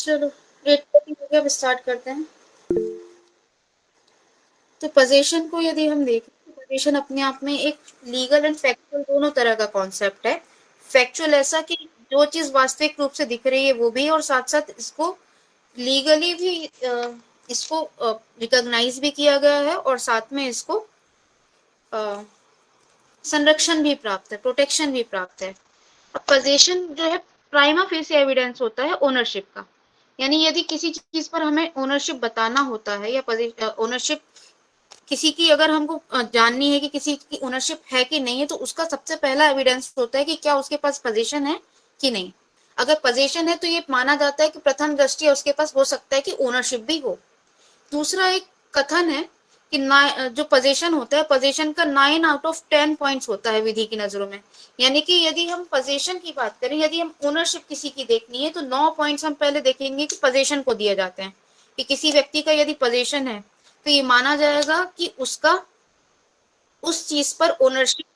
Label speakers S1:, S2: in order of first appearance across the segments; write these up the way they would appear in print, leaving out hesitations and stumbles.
S1: चलो 8:30 हो गया, अब स्टार्ट करते हैं। तो पोजीशन को यदि हम देखें तो पोजीशन अपने आप में एक लीगल एंड फैक्चुअल दोनों तरह का कॉन्सेप्ट है। फैक्चुअल ऐसा कि जो चीज वास्तविक रूप से दिख रही है वो भी, और साथ साथ इसको लीगली भी इसको रिकॉग्नाइज भी किया गया है, और साथ में इसको अ, संरक्षण भी प्राप्त है, प्रोटेक्शन भी प्राप्त है। अब पोजीशन जो है प्राइमा फेसी एविडेंस होता है ओनरशिप का। यानी यदि किसी चीज पर हमें ओनरशिप बताना होता है, या ओनरशिप किसी की अगर हमको जाननी है कि किसी की ओनरशिप है कि नहीं है, तो उसका सबसे पहला एविडेंस होता है कि क्या उसके पास पोजीशन है कि नहीं। अगर पोजीशन है तो ये माना जाता है कि प्रथम दृष्टया उसके पास हो सकता है कि ओनरशिप भी हो। दूसरा एक कथन है कि जो पोजीशन होता है, पोजीशन का 9 आउट ऑफ 10 पॉइंट्स होता है विधि की नजरों में। यानी कि यदि हम पोजीशन की बात करें, यदि हम ओनरशिप किसी की देखनी है, तो 9 पॉइंट्स हम पहले देखेंगे कि पोजीशन को दिए जाते हैं। कि किसी व्यक्ति का यदि पोजीशन है तो ये माना जाएगा कि उसका उस चीज पर ओनरशिप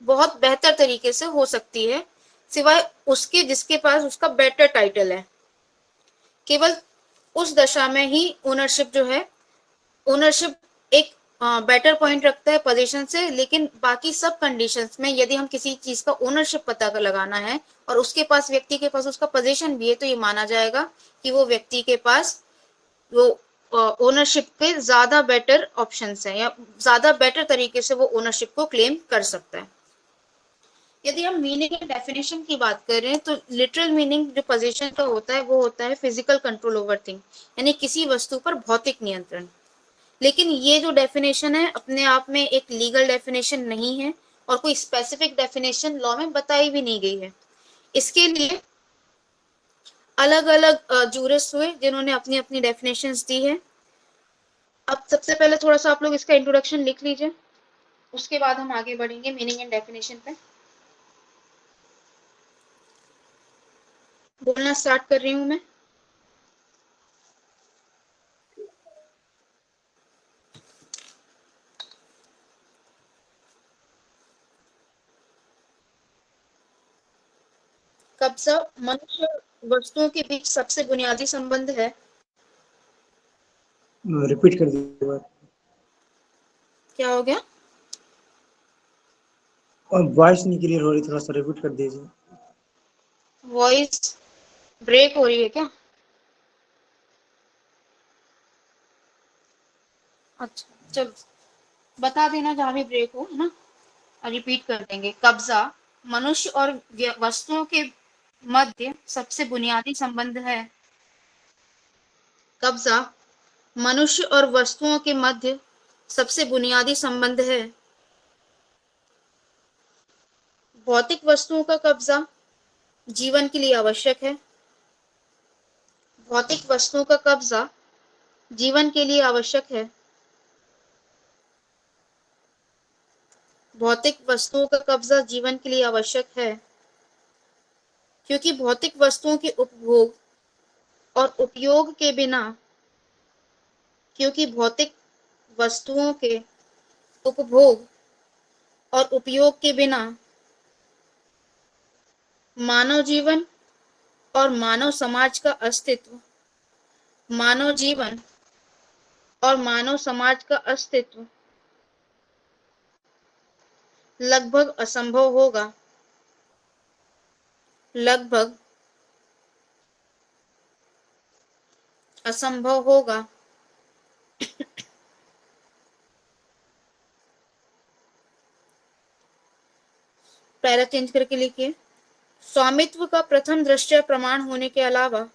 S1: बहुत बेहतर तरीके से हो सकती है, सिवाय उसके जिसके पास उसका बेटर टाइटल है। केवल उस दशा में ही ओनरशिप जो है, ओनरशिप एक बेटर पॉइंट रखता है पोजीशन से। लेकिन बाकी सब कंडीशंस में यदि हम किसी चीज का ओनरशिप पता कर लगाना है और उसके पास, व्यक्ति के पास उसका पोजीशन भी है, तो ये माना जाएगा कि वो व्यक्ति के पास वो ओनरशिप के ज्यादा बेटर ऑप्शंस हैं, या ज्यादा बेटर तरीके से वो ओनरशिप को क्लेम कर सकता है। यदि हम मीनिंग एंड डेफिनेशन की बात करें तो लिटरल मीनिंग जो पोजीशन का होता है वो होता है फिजिकल कंट्रोल ओवर थिंग, यानी किसी वस्तु पर भौतिक नियंत्रण। लेकिन ये जो डेफिनेशन है अपने आप में एक लीगल डेफिनेशन नहीं है, और कोई स्पेसिफिक डेफिनेशन लॉ में बताई भी नहीं गई है। इसके लिए अलग अलग जूरिस्ट हुए जिन्होंने अपनी अपनी डेफिनेशंस दी है। अब सबसे पहले थोड़ा सा आप लोग इसका इंट्रोडक्शन लिख लीजिए, उसके बाद हम आगे बढ़ेंगे मीनिंग एंड डेफिनेशन पे। बोलना स्टार्ट कर रही हूँ मैं। कब्जा मनुष्य वस्तुओं के बीच सबसे बुनियादी संबंध है।
S2: रिपीट कर दीजिए।
S1: क्या हो गया?
S2: और वॉइस नहीं क्लियर हो रही, थोड़ा सा रिपीट कर दीजिए।
S1: वॉइस ब्रेक हो रही है क्या? अच्छा चलो, बता देना जहां भी ब्रेक हो, है ना। रिपीट कर देंगे। कब्जा मनुष्य और वस्तुओं के मध्य सबसे बुनियादी संबंध है। कब्जा मनुष्य और वस्तुओं के मध्य सबसे बुनियादी संबंध है। भौतिक वस्तुओं का कब्जा जीवन के लिए आवश्यक है। भौतिक वस्तुओं का कब्जा जीवन के लिए आवश्यक है। भौतिक वस्तुओं का कब्जा जीवन के लिए आवश्यक है, क्योंकि भौतिक वस्तुओं के उपभोग और उपयोग के बिना क्योंकि भौतिक वस्तुओं के उपभोग और उपयोग के बिना मानव जीवन और मानव समाज का अस्तित्व मानव जीवन और मानव समाज का अस्तित्व लगभग असंभव होगा। लगभग असंभव होगा। पैरा चेंज करके लिखिए। स्वामित्व का प्रथम दृष्टया प्रमाण होने के अलावा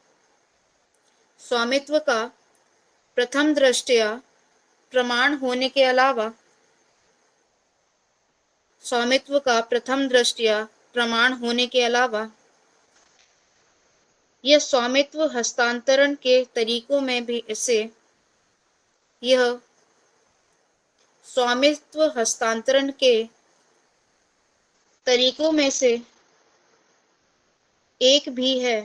S1: स्वामित्व का प्रथम दृष्टया प्रमाण होने के अलावा स्वामित्व का प्रथम दृष्टया प्रमाण होने के अलावा यह स्वामित्व हस्तांतरण के तरीकों में भी यह स्वामित्व हस्तांतरण के तरीकों में से एक भी है।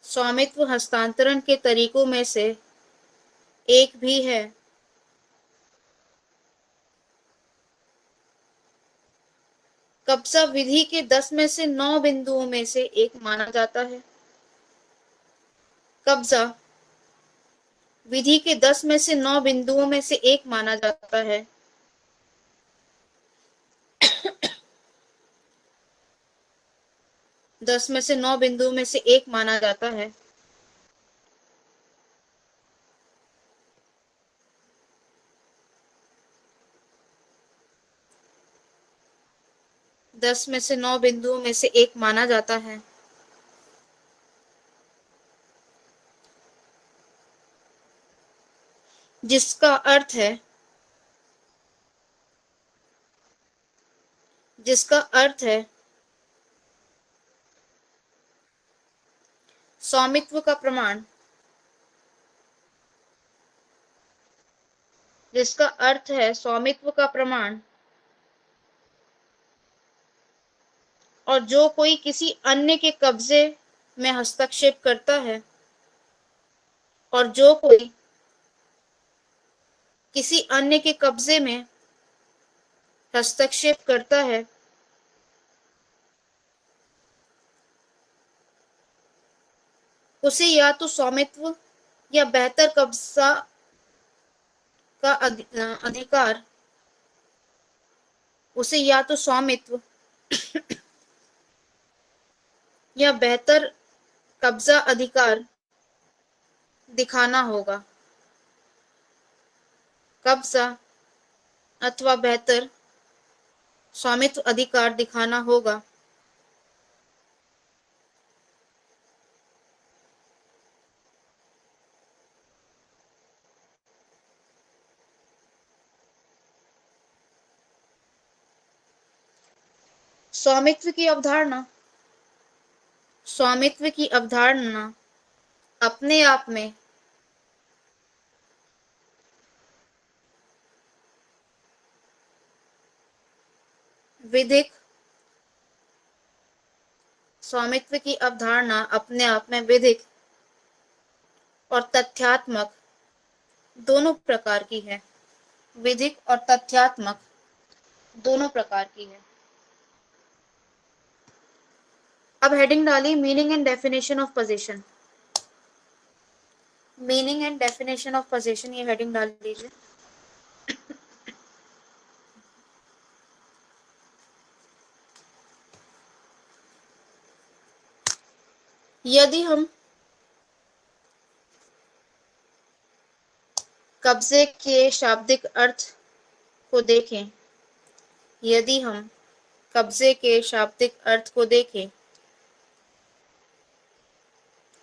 S1: स्वामित्व हस्तांतरण के तरीकों में से एक भी है। कब्जा विधि के 10 में से 9 बिंदुओं में से एक माना जाता है। कब्जा विधि के 10 में से 9 बिंदुओं में से एक माना जाता है। दस में से 9 बिंदुओं में से एक माना जाता है। दस में से 9 बिंदुओं में से एक माना जाता है। जिसका अर्थ है स्वामित्व का प्रमाण, जिसका अर्थ है स्वामित्व का प्रमाण, और जो कोई किसी अन्य के कब्जे में हस्तक्षेप करता है, और जो कोई किसी अन्य के कब्जे में हस्तक्षेप करता है, उसे या तो स्वामित्व या बेहतर कब्जा का अधिकार, उसे या तो स्वामित्व या बेहतर कब्जा अधिकार दिखाना होगा। कब्जा अथवा बेहतर स्वामित्व अधिकार दिखाना होगा। स्वामित्व की अवधारणा अपने आप में विधिक स्वामित्व की अवधारणा अपने आप में विधिक और तथ्यात्मक दोनों प्रकार की है। विधिक और तथ्यात्मक दोनों प्रकार की है। अब हेडिंग डाली meaning and definition of position. Meaning and definition of position, ये हेडिंग डाल लीजिए। यदि हम कब्जे के शाब्दिक अर्थ को देखें, यदि हम कब्जे के शाब्दिक अर्थ को देखें,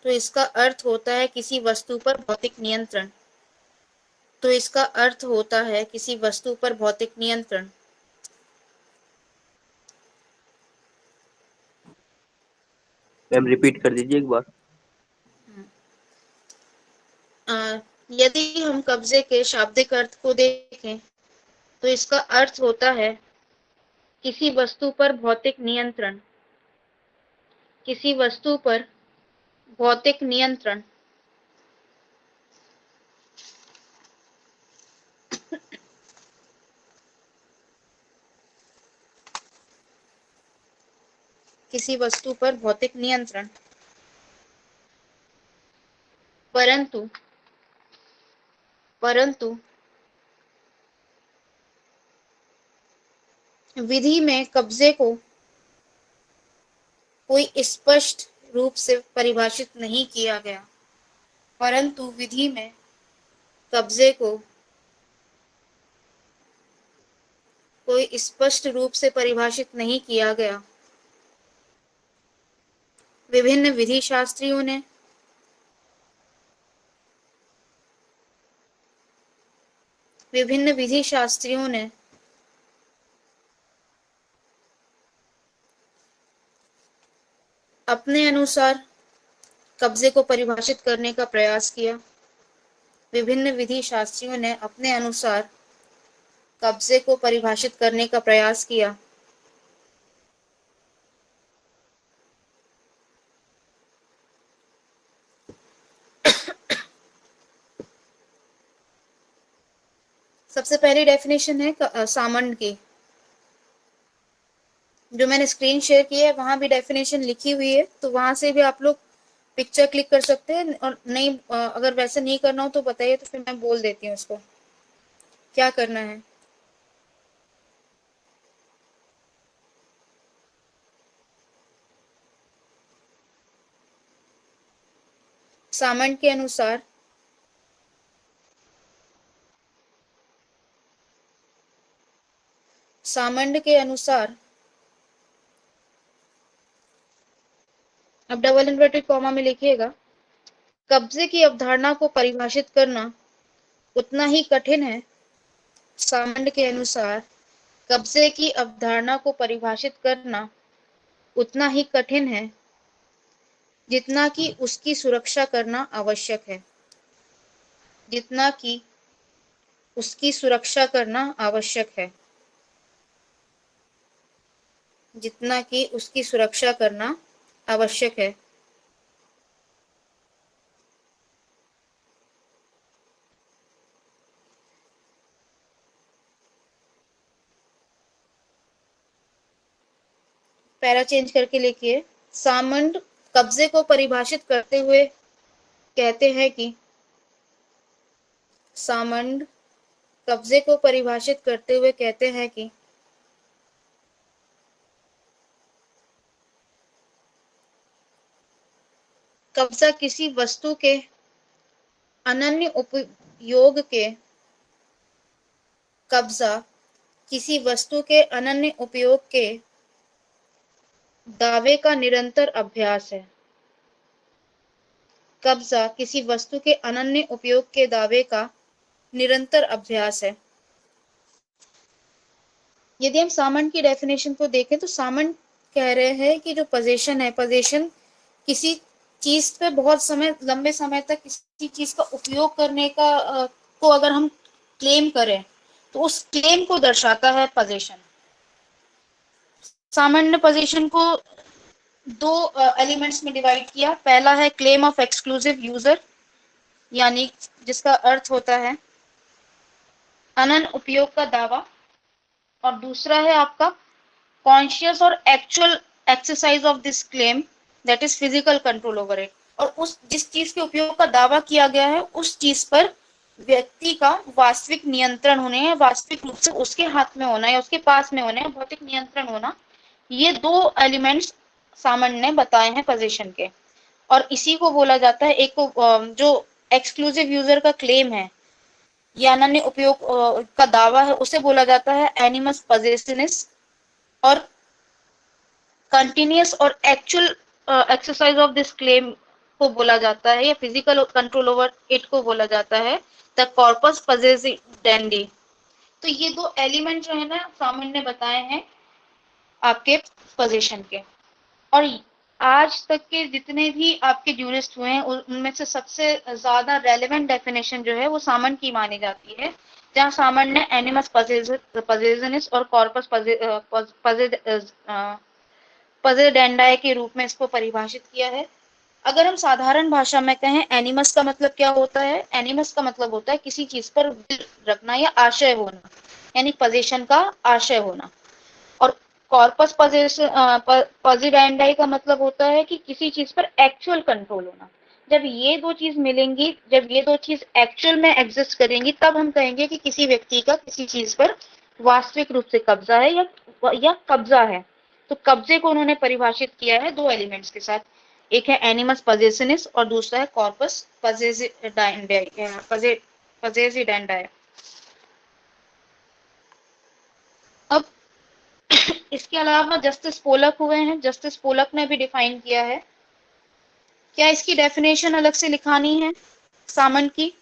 S1: तो इसका अर्थ होता है किसी वस्तु पर भौतिक नियंत्रण। तो इसका अर्थ होता है किसी वस्तु पर भौतिक नियंत्रण।
S3: मैम रिपीट कर दीजिए एक बार।
S1: यदि हम कब्जे के शाब्दिक अर्थ को देखें, तो इसका अर्थ होता है किसी वस्तु पर भौतिक नियंत्रण। किसी वस्तु पर भौतिक नियंत्रण। किसी वस्तु पर भौतिक नियंत्रण। परंतु विधि में कब्जे को कोई स्पष्ट रूप से परिभाषित नहीं किया गया। परंतु विधि में कब्जे को कोई स्पष्ट रूप से परिभाषित नहीं किया गया। विभिन्न विधि शास्त्रियों ने अपने अनुसार कब्जे को परिभाषित करने का प्रयास किया। विभिन्न विधि शास्त्रियों ने अपने अनुसार कब्जे को परिभाषित करने का प्रयास किया। सबसे पहली डेफिनेशन है सामंड की, जो मैंने स्क्रीन शेयर की है, वहां भी डेफिनेशन लिखी हुई है, तो वहां से भी आप लोग पिक्चर क्लिक कर सकते हैं, और नहीं अगर वैसे नहीं करना हो तो बताइए, तो फिर मैं बोल देती हूँ उसको क्या करना है। सामंड के अनुसार सामंड के अनुसार अब डबल इन्वर्टेड कॉमा में लिखिएगा, कब्जे की अवधारणा को परिभाषित करना उतना ही कठिन है। सामंड के अनुसार कब्जे की अवधारणा को परिभाषित करना उतना ही कठिन है जितना कि उसकी सुरक्षा करना आवश्यक है। जितना कि उसकी सुरक्षा करना आवश्यक है। जितना कि उसकी सुरक्षा करना आवश्यक है। पैरा चेंज करके लिखिए, सामंड कब्जे को परिभाषित करते हुए कहते हैं कि सामंड कब्जे को परिभाषित करते हुए कहते हैं कि कब्जा किसी वस्तु के अनन्य उपयोग के कब्जा किसी वस्तु के अनन्य उपयोग के दावे का निरंतर अभ्यास है। कब्जा किसी वस्तु के अनन्य उपयोग के दावे का निरंतर अभ्यास है। यदि हम सामंड की डेफिनेशन को देखें तो सामंड कह रहे हैं कि जो पोजीशन है, पोजीशन किसी चीज पे बहुत समय, लंबे समय तक किसी चीज का उपयोग करने का को अगर हम क्लेम करें तो उस क्लेम को दर्शाता है पोजीशन। सामंड ने पोजीशन को दो एलिमेंट्स में डिवाइड किया। पहला है क्लेम ऑफ एक्सक्लूसिव यूजर, यानी जिसका अर्थ होता है अनन्य उपयोग का दावा, और दूसरा है आपका कॉन्शियस और actual exercise of this claim, that is physical control over it. और उस जिस चीज के उपयोग का दावा किया गया है उस चीज पर व्यक्ति का वास्तविक नियंत्रण होने, या वास्तविक रूप से उसके हाथ में होना या उसके पास में होना, भौतिक नियंत्रण होना, ये दो एलिमेंट्स सामंड ने बताए हैं पोजीशन के। और इसी को बोला जाता है, एक को जो एक्सक्लूसिव यूजर का क्लेम है या अनन्य उपयोग का दावा है, उसे बोला जाता है एनिमस पोजेसिवनेस। और कंटिन्यूअस और actual exercise of this claim को बोला जाता है, या फिजिकल कंट्रोल ओवर इट को बोला जाता है द कॉर्पस पोजेसिडेंडी। तो ये दो एलिमेंट जो है ना सामंड ने बताए हैं आपके पोजीशन के। और आज तक के जितने भी आपके ड्यूरिस्ट हुए हैं उनमें से सबसे ज्यादा रेलेवेंट डेफिनेशन जो है वो सामंड की मानी जाती है, जहां सामंड ने एनिमस पोजेसिवनेस और कॉर्पस पोजेडेंडाई के रूप में इसको परिभाषित किया है। अगर हम साधारण भाषा में कहें एनिमस का मतलब क्या होता है, एनिमस का मतलब होता है किसी चीज पर विल रखना या आशय होना, यानी पोजीशन का आशय होना। और कॉर्पस पोजिडेंडाई का मतलब होता है कि किसी चीज पर एक्चुअल कंट्रोल होना। जब ये दो चीज मिलेंगी, जब ये दो चीज एक्चुअल में एग्जिस्ट करेंगी, तब हम कहेंगे कि किसी व्यक्ति का किसी चीज पर वास्तविक रूप से कब्जा है या कब्जा है। तो कब्जे को उन्होंने परिभाषित किया है दो एलिमेंट्स के साथ, एक है एनिमस पोजेसिवनेस और दूसरा है कॉर्पस पोजेसिडेंडाई। अब इसके अलावा जस्टिस पोलक हुए हैं, जस्टिस पोलक ने भी डिफाइन किया है। क्या इसकी डेफिनेशन अलग से लिखानी है सामंड की?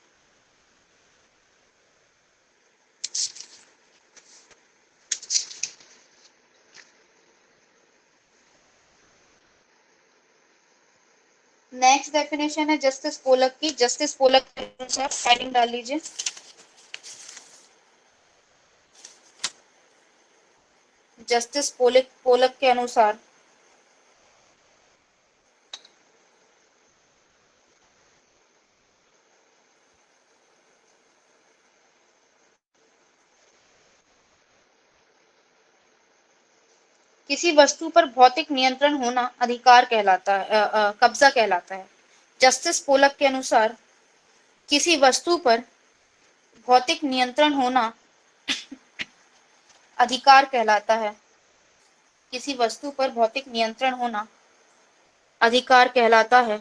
S1: नेक्स्ट डेफिनेशन है जस्टिस पोलक की। जस्टिस पोलक के अनुसार हेडिंग डाल लीजिए, जस्टिस पोलक के अनुसार किसी वस्तु पर भौतिक नियंत्रण होना अधिकार कहलाता है, कब्जा कहलाता है। जस्टिस पोलक के अनुसार किसी वस्तु पर भौतिक नियंत्रण होना अधिकार कहलाता है। किसी वस्तु पर भौतिक नियंत्रण होना अधिकार कहलाता है।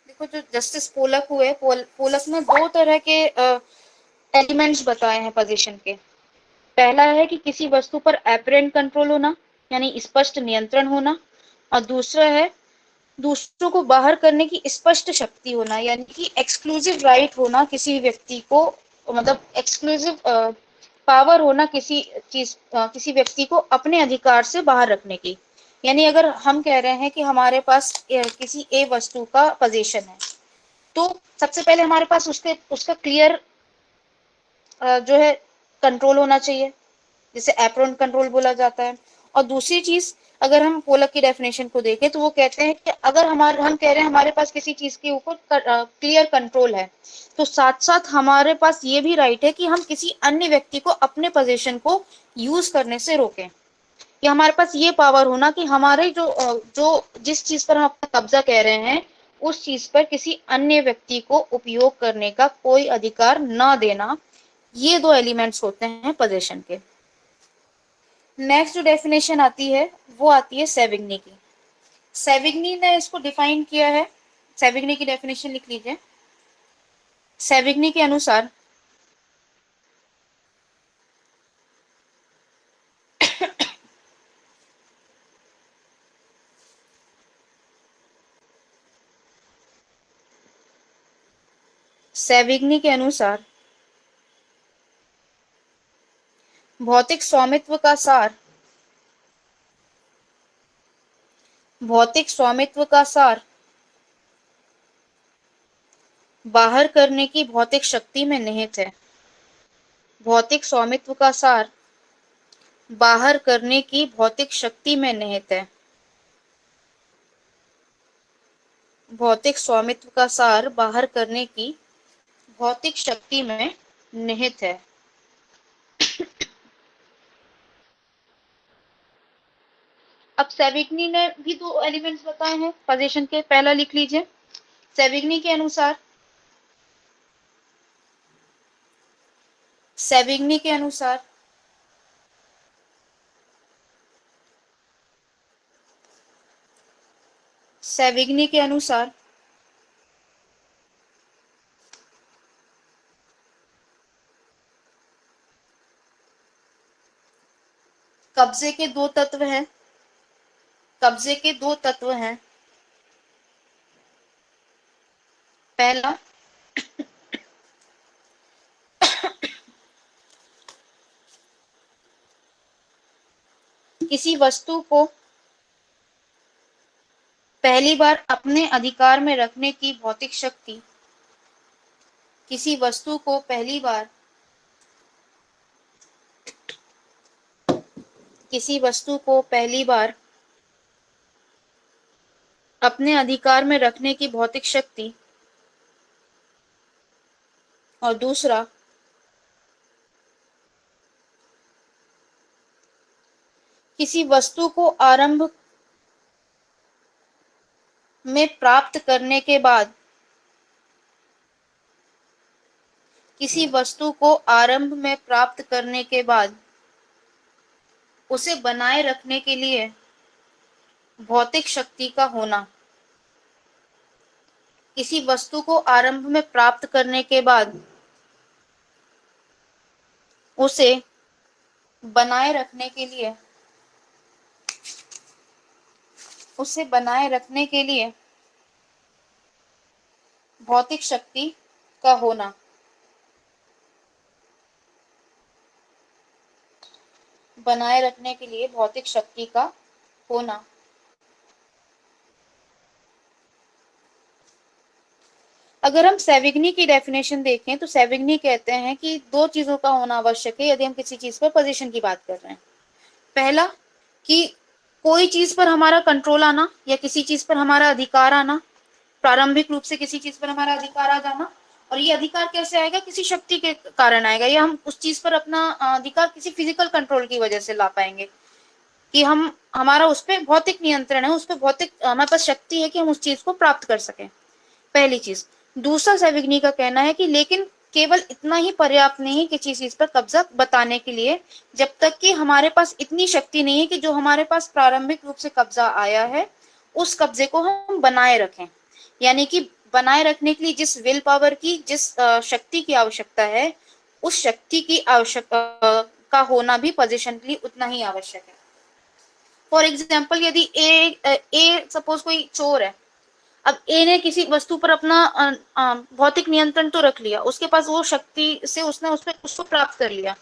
S1: देखो, जो जस्टिस पोलक हुए, पोलक ने दो तरह के एलिमेंट्स बताए हैं पोजीशन के। पहला है कि किसी वस्तु पर एपरेंट कंट्रोल होना, यानी स्पष्ट नियंत्रण होना, और दूसरा है दूसरों को बाहर करने की स्पष्ट शक्ति होना, यानी कि एक्सक्लूसिव राइट होना किसी व्यक्ति को, मतलब एक्सक्लूसिव पावर होना किसी व्यक्ति को अपने अधिकार से बाहर रखने की। यानी अगर हम कह रहे हैं कि हमारे पास किसी ए वस्तु का पोजीशन है, तो सबसे पहले हमारे पास उसका क्लियर जो है कंट्रोल होना चाहिए, जिसे एप्रोन कंट्रोल बोला जाता है। और दूसरी चीज, अगर हम पोलक की डेफिनेशन को देखें तो वो कहते हैं कि अगर हम कह रहे हैं हमारे पास किसी चीज के ऊपर क्लियर कंट्रोल है, तो साथ साथ हमारे पास ये भी राइट है कि हम किसी अन्य व्यक्ति को अपने पोजीशन को यूज करने से रोकें, या हमारे पास ये पावर होना कि हमारे जो जिस चीज पर हम अपना कब्जा कह रहे हैं, उस चीज पर किसी अन्य व्यक्ति को उपयोग करने का कोई अधिकार ना देना। ये दो एलिमेंट्स होते हैं पोजीशन के। नेक्स्ट जो डेफिनेशन आती है वो आती है सेविग्नी की। सेविग्नी ने इसको डिफाइन किया है। सेविग्नी की डेफिनेशन लिख लीजिए। सेविग्नी के अनुसार सेविग्नी के अनुसार भौतिक स्वामित्व का सार, भौतिक स्वामित्व का सार बाहर करने की भौतिक शक्ति में निहित है। भौतिक स्वामित्व का सार बाहर करने की भौतिक शक्ति में निहित है। भौतिक स्वामित्व का सार बाहर करने की भौतिक शक्ति में निहित है। अब सेविग्नी ने भी दो एलिमेंट्स बताए हैं पोजीशन के। पहला लिख लीजिए। सेविग्नी के अनुसार, सेविग्नी के अनुसार सेविग्नी के अनुसार कब्जे के दो तत्व हैं। कब्जे के दो तत्व हैं। पहला किसी वस्तु को पहली बार अपने अधिकार में रखने की भौतिक शक्ति। किसी वस्तु को पहली बार किसी वस्तु को पहली बार अपने अधिकार में रखने की भौतिक शक्ति। और दूसरा, किसी वस्तु को आरंभ में प्राप्त करने के बाद, किसी वस्तु को आरंभ में प्राप्त करने के बाद उसे बनाए रखने के लिए भौतिक शक्ति का होना। किसी वस्तु को आरंभ में प्राप्त करने के बाद उसे बनाए रखने के लिए भौतिक शक्ति का होना। बनाए रखने के लिए भौतिक शक्ति का होना। अगर हम सेविग्नी की डेफिनेशन देखें तो सेविग्नी कहते हैं कि दो चीजों का होना आवश्यक है यदि हम किसी चीज पर पोजीशन की बात कर रहे हैं। पहला, कि कोई चीज पर हमारा कंट्रोल आना या किसी चीज पर हमारा अधिकार आना, प्रारंभिक रूप से किसी चीज पर हमारा अधिकार आ जाना। और ये अधिकार कैसे आएगा? किसी शक्ति के कारण आएगा, या हम उस चीज पर अपना अधिकार किसी फिजिकल कंट्रोल की वजह से ला पाएंगे, कि हम हमारा उस पर भौतिक नियंत्रण है, उस पर भौतिक हमारे पास शक्ति है कि हम उस चीज को प्राप्त कर सकें, पहली चीज। दूसरा, सेविग्नी का कहना है कि लेकिन केवल इतना ही पर्याप्त नहीं है किसी चीज पर कब्जा बताने के लिए, जब तक कि हमारे पास इतनी शक्ति नहीं है कि जो हमारे पास प्रारंभिक रूप से कब्जा आया है उस कब्जे को हम बनाए रखें। यानी कि बनाए रखने के लिए जिस विल पावर की, जिस शक्ति की आवश्यकता है, उस शक्ति की आवश्यकता का होना भी पोजीशन के लिए उतना ही आवश्यक है। फॉर एग्जाम्पल, यदि ए सपोज कोई चोर है, अब ए ने किसी वस्तु पर अपना भौतिक नियंत्रण तो रख लिया, उसके पास वो शक्ति से उसने उसको प्राप्त कर लिया,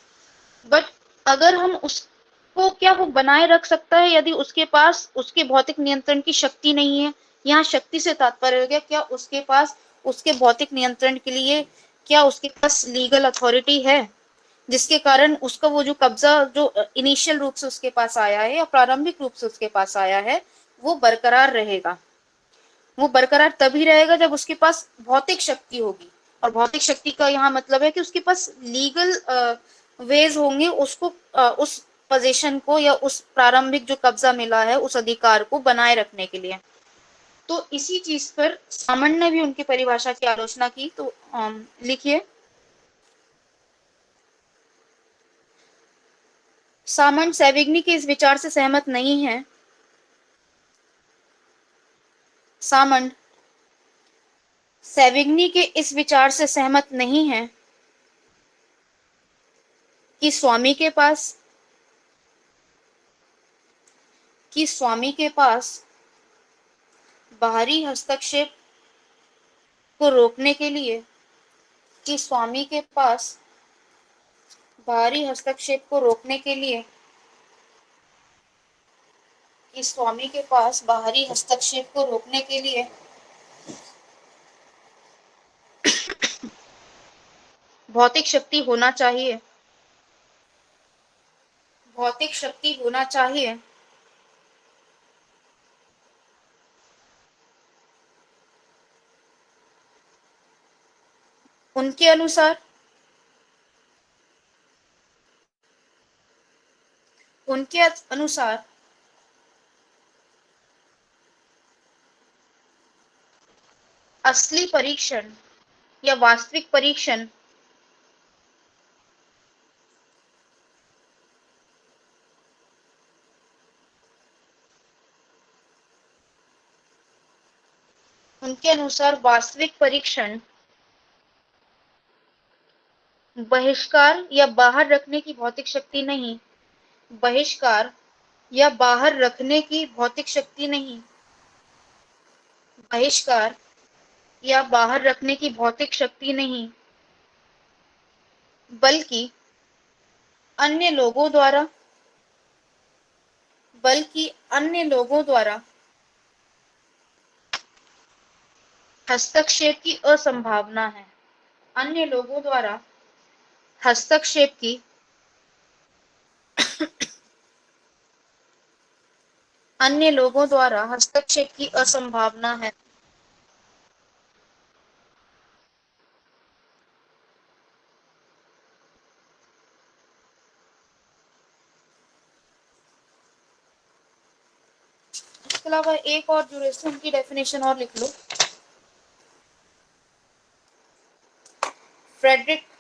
S1: बट अगर हम उसको, क्या वो बनाए रख सकता है यदि उसके पास उसके भौतिक नियंत्रण की शक्ति नहीं है? यहाँ शक्ति से तात्पर्य हो गया, क्या उसके पास उसके भौतिक नियंत्रण के लिए, क्या उसके पास लीगल अथॉरिटी है जिसके कारण उसका वो जो कब्जा जो इनिशियल रूप से उसके पास आया है या प्रारंभिक रूप से उसके पास आया है वो बरकरार रहेगा। वो बरकरार तभी रहेगा जब उसके पास भौतिक शक्ति होगी, और भौतिक शक्ति का यहाँ मतलब है कि उसके पास लीगल वेज होंगे उसको उस पोजीशन को या उस प्रारंभिक जो कब्जा मिला है उस अधिकार को बनाए रखने के लिए। तो इसी चीज पर सामंत ने भी उनकी परिभाषा की आलोचना की। तो लिखिए, सामंत सेविग्नी के इस विचार से सहमत नहीं है। सामंत सेविग्नी के इस विचार से सहमत नहीं है कि स्वामी के पास बाहरी हस्तक्षेप को रोकने के लिए, कि स्वामी के पास बाहरी हस्तक्षेप को रोकने के लिए, कि स्वामी के पास बाहरी हस्तक्षेप को रोकने के लिए भौतिक शक्ति होना चाहिए, भौतिक शक्ति होना चाहिए। उनके अनुसार उनके अनुसार असली परीक्षण या वास्तविक परीक्षण उनके अनुसार वास्तविक परीक्षण बहिष्कार या बाहर रखने की भौतिक शक्ति नहीं, बहिष्कार या बाहर रखने की भौतिक शक्ति नहीं, बहिष्कार या बाहर रखने की भौतिक शक्ति नहीं, बल्कि अन्य लोगों द्वारा हस्तक्षेप की असंभावना है। अन्य लोगों द्वारा हस्तक्षेप की अन्य लोगों द्वारा हस्तक्षेप की असंभावना है। इसके अलावा एक और ड्यूरेशन की डेफिनेशन और लिख लो। फ्रेडरिक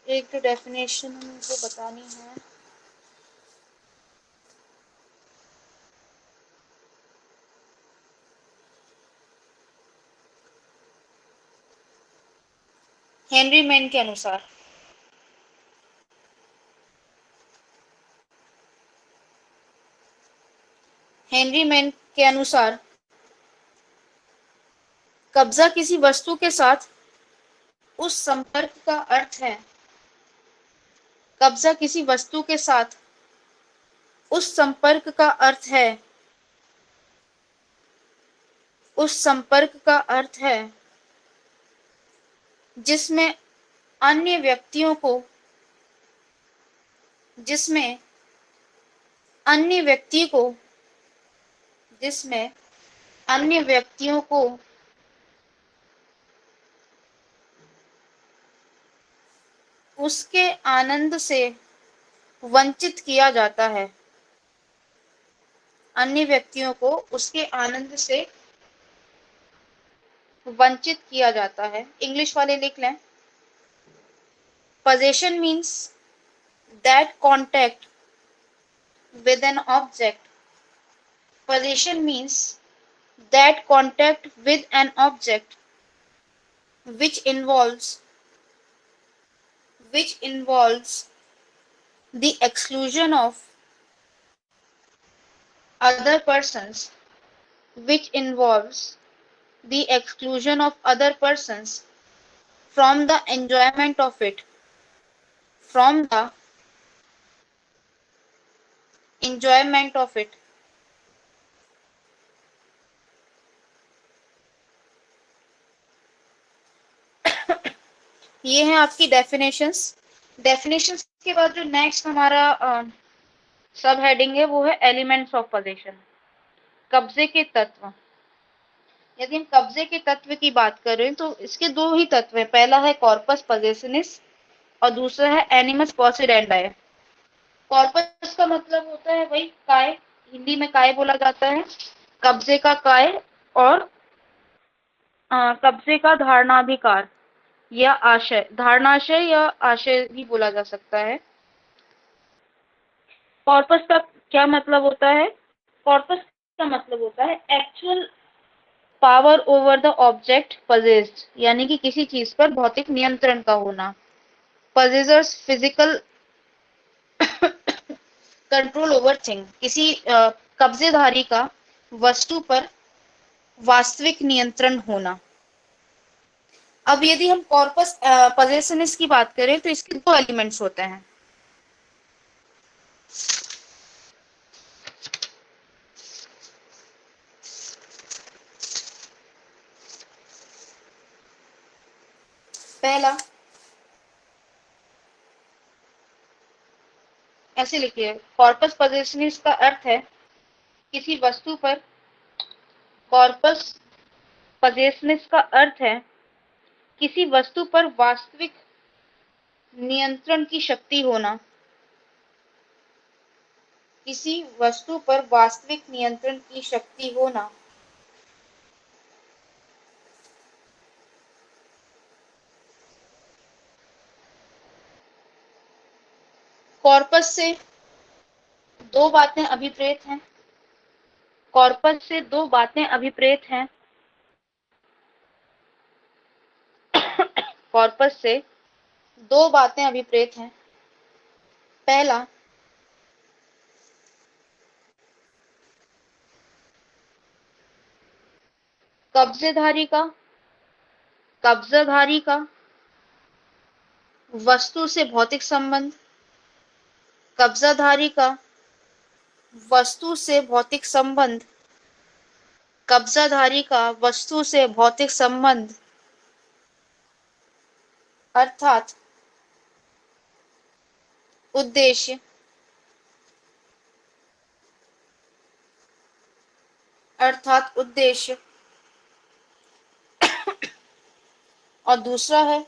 S1: एक तो डेफिनेशन हमको बतानी है। हेनरी मैन के अनुसार, हेनरी मैन के अनुसार कब्जा किसी वस्तु के साथ उस संपर्क का अर्थ है, कब्जा किसी वस्तु के साथ उस संपर्क का अर्थ है, उस संपर्क का अर्थ है जिसमें अन्य व्यक्तियों को, जिसमें अन्य व्यक्ति को, जिसमें अन्य व्यक्तियों को उसके आनंद से वंचित किया जाता है। अन्य व्यक्तियों को उसके आनंद से वंचित किया जाता है। इंग्लिश वाले लिख लें। Possession means that contact with an object. Possession means that contact with an object which involves the exclusion of other persons, which involves the exclusion of other persons from the enjoyment of it, from the enjoyment of it. ये है आपकी definitions. Definitions के बाद जो next हमारा सब heading है वो है एलिमेंट्स ऑफ पोजेशन, कब्जे के तत्व। यदि हम कब्जे के तत्व की बात करें तो इसके दो ही तत्व हैं। पहला है कॉर्पस पोजेशनिस और दूसरा है एनिमस पोसिडेंडाई। कॉर्पस का मतलब होता है भाई काय, हिंदी में काय बोला जाता है, कब्जे का काय, और कब्जे का धारणाधिकार या आशय, धारणाशय या आशय भी बोला जा सकता है। कॉर्पस का क्या मतलब होता है? कॉर्पस का मतलब होता है actual power over the object possessed, यानी कि किसी चीज पर भौतिक नियंत्रण का होना। पजेसर्स फिजिकल कंट्रोल ओवर थिंग, किसी कब्जेधारी का वस्तु पर वास्तविक नियंत्रण होना। अब यदि हम कॉर्पस पोजेशनिस की बात करें तो इसके दो एलिमेंट्स होते हैं। पहला, ऐसे लिखिए, कॉर्पस पोजेशनिस का अर्थ है किसी वस्तु पर, कॉर्पस पोजेशनिस का अर्थ है किसी वस्तु पर वास्तविक नियंत्रण की शक्ति होना, किसी वस्तु पर वास्तविक नियंत्रण की शक्ति होना। कॉर्पस से दो बातें अभिप्रेत हैं। कॉर्पस से दो बातें अभिप्रेत हैं। कॉर्पस से दो बातें अभिप्रेत हैं। पहला, कब्जेधारी का वस्तु से भौतिक संबंध, कब्जाधारी का वस्तु से भौतिक संबंध, कब्जाधारी का वस्तु से भौतिक संबंध, अर्थात उद्देश्य, और दूसरा है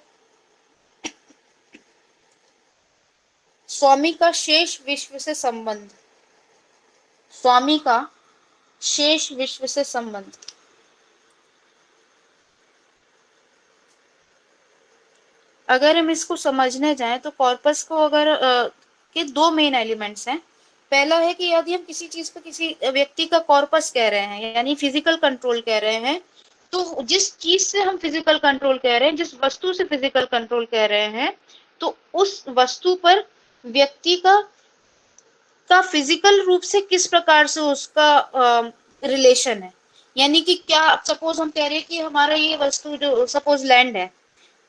S1: स्वामी का शेष विश्व से संबंध। स्वामी का शेष विश्व से संबंध। अगर हम इसको समझने जाएं तो कॉर्पस को अगर के दो मेन एलिमेंट्स हैं। पहला है कि यदि हम किसी चीज को किसी व्यक्ति का कॉर्पस कह रहे हैं, यानी फिजिकल कंट्रोल कह रहे हैं, तो जिस चीज से हम फिजिकल कंट्रोल कह रहे हैं, जिस वस्तु से फिजिकल कंट्रोल कह रहे हैं, तो उस वस्तु पर व्यक्ति का फिजिकल रूप से किस प्रकार से उसका रिलेशन है। यानी कि क्या, सपोज हम कह रहे हैं कि हमारा ये वस्तु जो सपोज लैंड है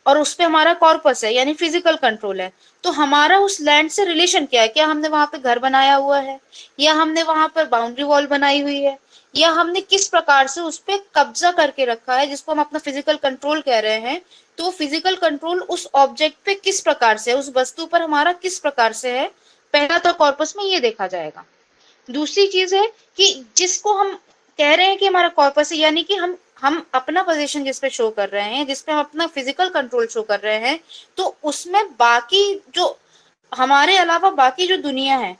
S1: और उस पे हमारा कॉर्पस है यानी फिजिकल कंट्रोल है, तो हमारा उस लैंड से रिलेशन क्या है? क्या हमने वहां पे घर बनाया हुआ है, या हमने वहां पर बाउंड्री वॉल बनाई हुई है, या हमने किस प्रकार से उस पे कब्जा करके रखा है, जिसको हम अपना फिजिकल कंट्रोल कह रहे हैं। तो फिजिकल कंट्रोल उस ऑब्जेक्ट पे किस प्रकार से है, उस वस्तु पर हमारा किस प्रकार से है, पहला तो कॉर्पस में ये देखा जाएगा। दूसरी चीज है कि जिसको हम कह रहे हैं कि हमारा कॉर्पस है, यानी कि हम अपना पोजीशन जिस पे शो कर रहे हैं, जिस पे हम अपना फिजिकल कंट्रोल शो कर रहे हैं, तो उसमें बाकी जो हमारे अलावा बाकी जो दुनिया है,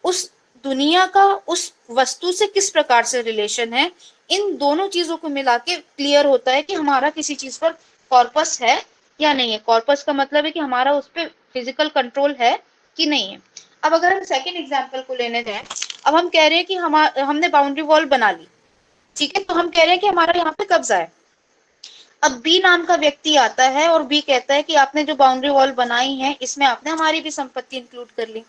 S1: उस दुनिया का उस वस्तु से किस प्रकार से रिलेशन है, इन दोनों चीजों को मिला के क्लियर होता है कि हमारा किसी चीज पर कॉर्पस है या नहीं है। कॉर्पस का मतलब है कि हमारा उस पर फिजिकल कंट्रोल है कि नहीं है। अब अगर हम सेकेंड एग्जाम्पल को लेने जाए, अब हम कह रहे हैं कि हमने बाउंड्री वॉल बना ली, ठीक है, तो हम कह रहे हैं कि हमारा यहाँ पे कब्जा है। अब बी नाम का व्यक्ति आता है और बी कहता है कि आपने जो बाउंड्री वॉल बनाई है, इसमें आपने हमारी भी संपत्ति इंक्लूड कर ली।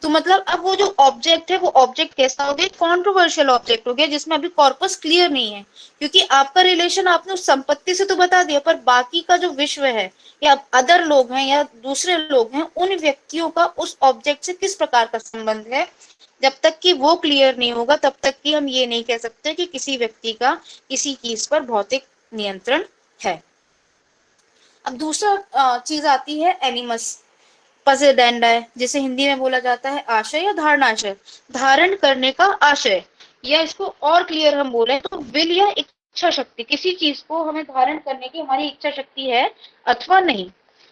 S1: तो मतलब अब वो जो ऑब्जेक्ट है, वो ऑब्जेक्ट कैसा हो गया, कॉन्ट्रोवर्शियल ऑब्जेक्ट हो गया, जिसमें अभी कॉर्पस क्लियर नहीं है, क्योंकि आपका रिलेशन आपने उस संपत्ति से तो बता दिया, पर बाकी का जो विश्व है या अदर लोग हैं या दूसरे लोग हैं, उन व्यक्तियों का उस ऑब्जेक्ट से किस प्रकार का संबंध है, जब तक कि वो क्लियर नहीं होगा, तब तक कि हम ये नहीं कह सकते कि किसी व्यक्ति का किसी चीज पर भौतिक नियंत्रण है। अब दूसरा चीज आती है एनिमस पजेडेंडाe, जिसे हिंदी में बोला जाता है आशय या धारणाशय, धारण करने का आशय, या इसको और क्लियर हम बोले तो विल या इच्छा शक्ति, किसी चीज को हमें धारण करने की हमारी इच्छा शक्ति है अथवा नहीं।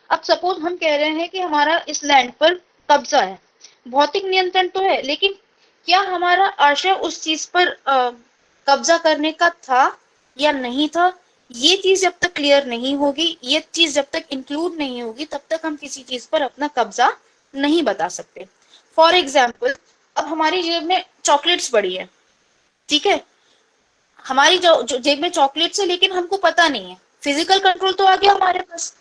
S1: अब सपोज हम कह रहे हैं कि हमारा इस लैंड पर कब्जा है, भौतिक नियंत्रण तो है, लेकिन क्या हमारा आशय उस चीज पर कब्जा करने का था या नहीं था, ये चीज जब तक क्लियर नहीं होगी, ये चीज जब तक इंक्लूड नहीं होगी, तब तक हम किसी चीज पर अपना कब्जा नहीं बता सकते। फॉर एग्जाम्पल, अब हमारी जेब में चॉकलेट्स पड़ी है, ठीक है, हमारी जो जेब में चॉकलेट्स है, लेकिन हमको पता नहीं है, फिजिकल कंट्रोल तो आ गया हमारे पास,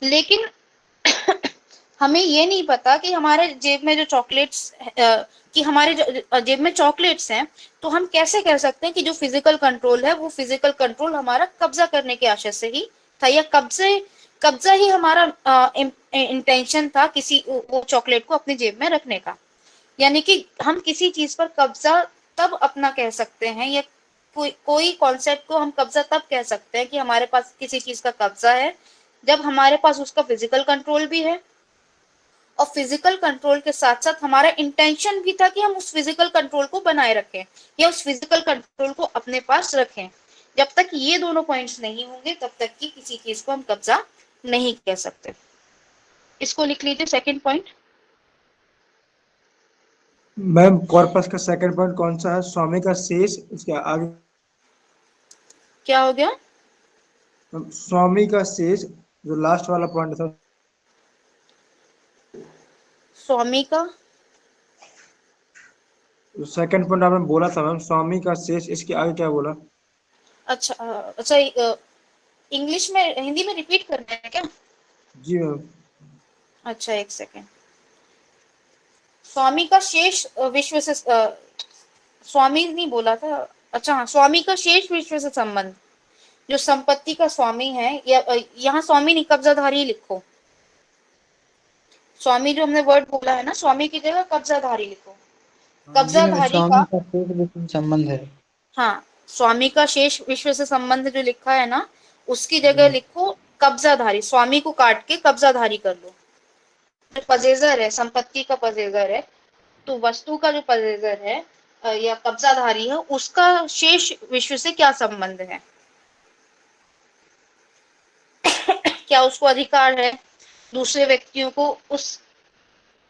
S1: लेकिन हमें ये नहीं पता कि हमारे जेब में जो चॉकलेट्स कि हमारे जेब में चॉकलेट्स हैं, तो हम कैसे कह सकते हैं कि जो फिजिकल कंट्रोल है, वो फिजिकल कंट्रोल हमारा कब्जा करने के आशय से ही था, या कब्जा ही हमारा इंटेंशन था किसी वो चॉकलेट को अपनी जेब में रखने का। यानी कि हम किसी चीज पर कब्जा तब अपना कह सकते हैं, या कोई कॉन्सेप्ट को हम कब्जा तब कह सकते हैं कि हमारे पास किसी चीज का कब्जा है, जब हमारे पास उसका फिजिकल कंट्रोल भी है, और फिजिकल कंट्रोल के साथ साथ हमारा इंटेंशन भी था कि हम उस फिजिकल कंट्रोल को बनाए रखें या उस फिजिकल कंट्रोल को अपने पास रखें। जब तक ये दोनों पॉइंट्स नहीं होंगे, तब तक कि किसी चीज को हम कब्जा नहीं कह सकते। इसको लिख लीजिए सेकंड पॉइंट।
S2: मैम कॉर्पस का सेकंड पॉइंट कौन सा है? स्वामी का शेष, इसके आगे
S1: क्या हो गया?
S2: स्वामी का शेष, जो लास्ट वाला पॉइंट था।
S1: स्वामी का
S2: जो सेकंड पॉइंट आपने बोला था मैम, स्वामी का शेष, इसके आगे क्या बोला?
S1: अच्छा अच्छा, इंग्लिश में हिंदी में रिपीट करना है क्या?
S2: जी मैम।
S1: अच्छा एक सेकेंड। स्वामी का शेष विश्व से स्वामी नहीं बोला था। अच्छा हाँ, स्वामी का शेष विश्व से संबंध, जो संपत्ति का स्वामी है, या यहाँ स्वामी नहीं, कब्जाधारी लिखो। स्वामी जो हमने वर्ड बोला है ना, स्वामी की जगह कब्जाधारी लिखो।
S4: जी मैम,
S1: कब्जाधारी
S4: स्वामी
S1: का,
S4: का शेष विषय में संबंध है।
S1: हाँ, स्वामी का शेष विश्व से संबंध जो लिखा है ना, उसकी
S4: जी
S1: जगह
S4: मैम।
S1: लिखो कब्जाधारी। स्वामी को काट के कब्जाधारी कर लो। जो पजेजर है, संपत्ति का पजेजर है, तो वस्तु का जो पजेजर है या कब्जाधारी है, उसका शेष विश्व से क्या संबंध है? क्या उसको अधिकार है दूसरे व्यक्तियों को उस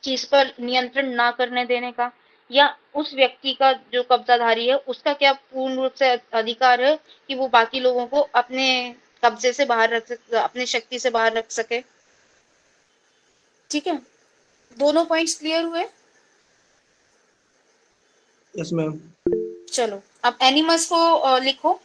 S1: चीज पर नियंत्रण ना करने देने का, या उस व्यक्ति का जो कब्जाधारी है, उसका क्या पूर्ण रूप से अधिकार है कि वो बाकी लोगों को अपने कब्जे से बाहर रख सके, अपनी शक्ति से बाहर रख सके। ठीक है, दोनों पॉइंट्स क्लियर हुए?
S2: Yes ma'am.
S1: चलो अब एनिमल्स को लिखो।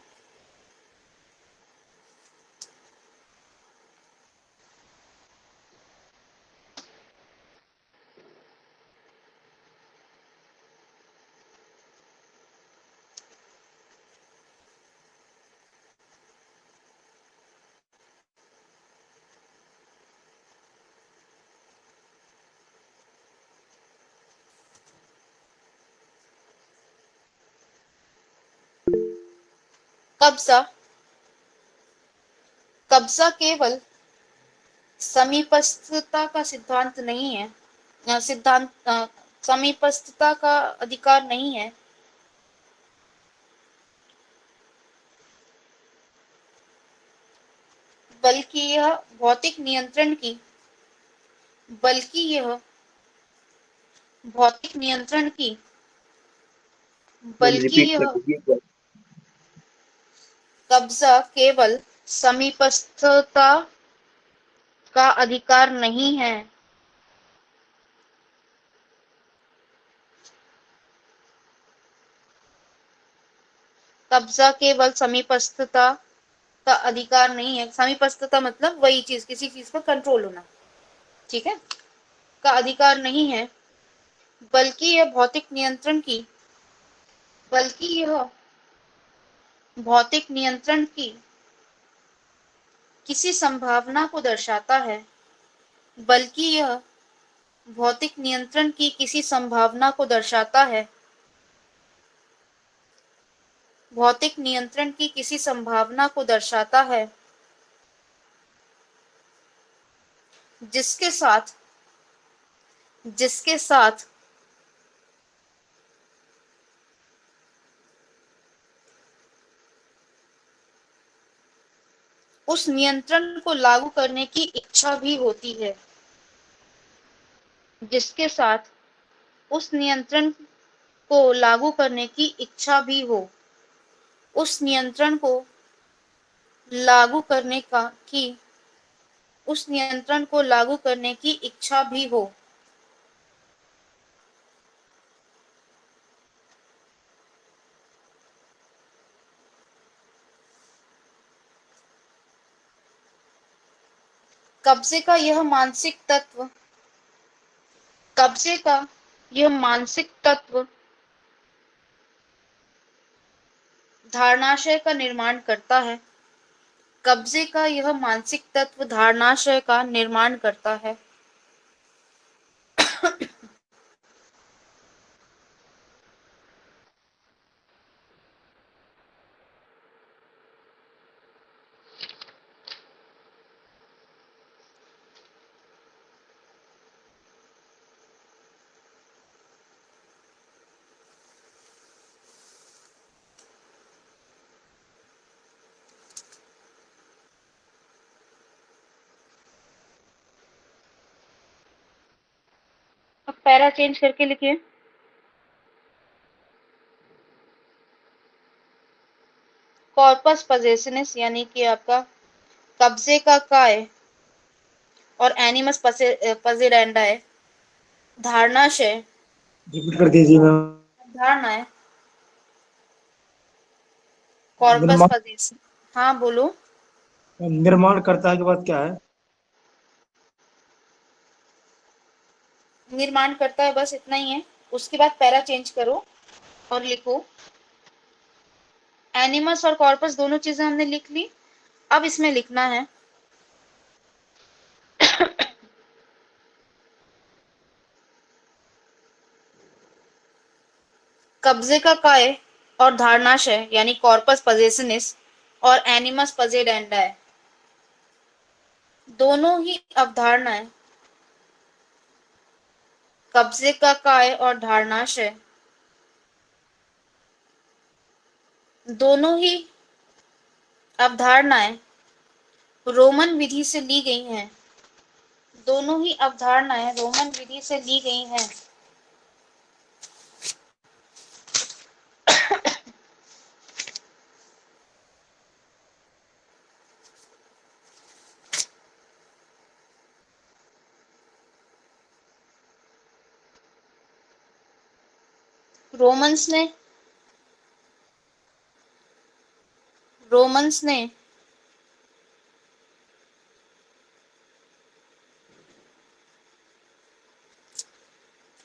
S1: कब्जा, कब्जा केवल समीपस्थता का सिद्धांत नहीं है, समीपस्थता का अधिकार नहीं है, बल्कि यह भौतिक नियंत्रण की बल्कि यह भौतिक नियंत्रण की
S3: मैम
S1: बल्कि
S3: रिपीट कर
S1: यह
S3: दीजिए एक बार।
S1: कब्जा केवल समीपस्थता का अधिकार नहीं है। कब्जा केवल समीपस्थता का अधिकार नहीं है। समीपस्थता मतलब वही चीज, किसी चीज पर कंट्रोल होना, ठीक है, का अधिकार नहीं है, बल्कि यह बल्कि यह भौतिक नियंत्रण की किसी संभावना को दर्शाता है। बल्कि यह भौतिक नियंत्रण की किसी संभावना को दर्शाता है। भौतिक नियंत्रण की किसी संभावना को दर्शाता है जिसके साथ जिसके साथ उस नियंत्रण को लागू करने की इच्छा भी होती है। जिसके साथ उस नियंत्रण को लागू करने की इच्छा भी हो। उस नियंत्रण को लागू करने का की उस नियंत्रण को लागू करने की इच्छा भी हो। कब्जे का यह मानसिक तत्व कब्जे का यह मानसिक तत्व धारणाशय का निर्माण करता है। कब्जे का यह मानसिक तत्व धारणाशय का निर्माण करता है। अब पैरा चेंज करके लिखिए। कॉर्पस पजेसिनिस यानी कि आपका कब्जे का काय और एनिमस पजेरेंडाe धारणाशय
S2: रिपीट कर दीजिए मैम।
S1: धारणा है। कॉर्पस
S2: निर्माण
S1: पजेसिन, हाँ बोलो।
S2: निर्माण करता है के बाद क्या है?
S1: निर्माण करता है, बस इतना ही है। उसके बाद पैरा चेंज करो और लिखो। एनिमस और कॉर्पस दोनों चीजें हमने लिख ली। अब इसमें लिखना है कब्जे का काय और धारणाशय यानी कॉर्पस पजेसिनिस और एनिमस पजेरेंडाe दोनों ही अवधारणाएं कब्जे का काय और धारणाशय दोनों ही अवधारणाएं रोमन विधि से ली गई हैं। दोनों ही अवधारणाएं रोमन विधि से ली गई हैं। रोमन्स ने रोमन्स ने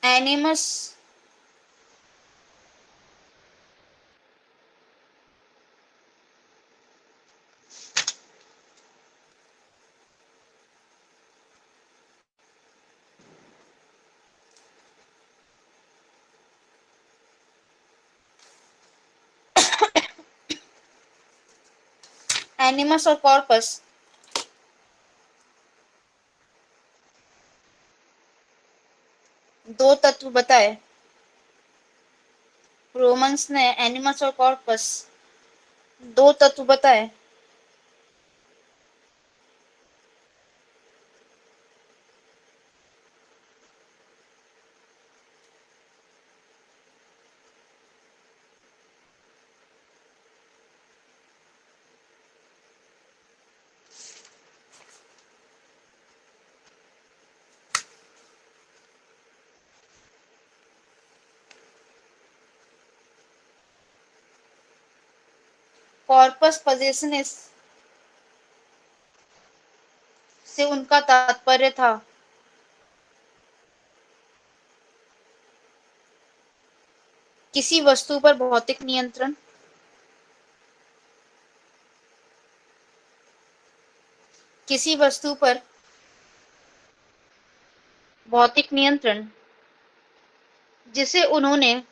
S1: एनिमस एनिमस और कॉर्पस दो तत्व बताए। रोमन्स ने एनिमस और कॉर्पस दो तत्व बताए। कॉर्पस पोजेशनिस से उनका तात्पर्य था किसी वस्तु पर भौतिक नियंत्रण, किसी वस्तु पर भौतिक नियंत्रण जिसे उन्होंने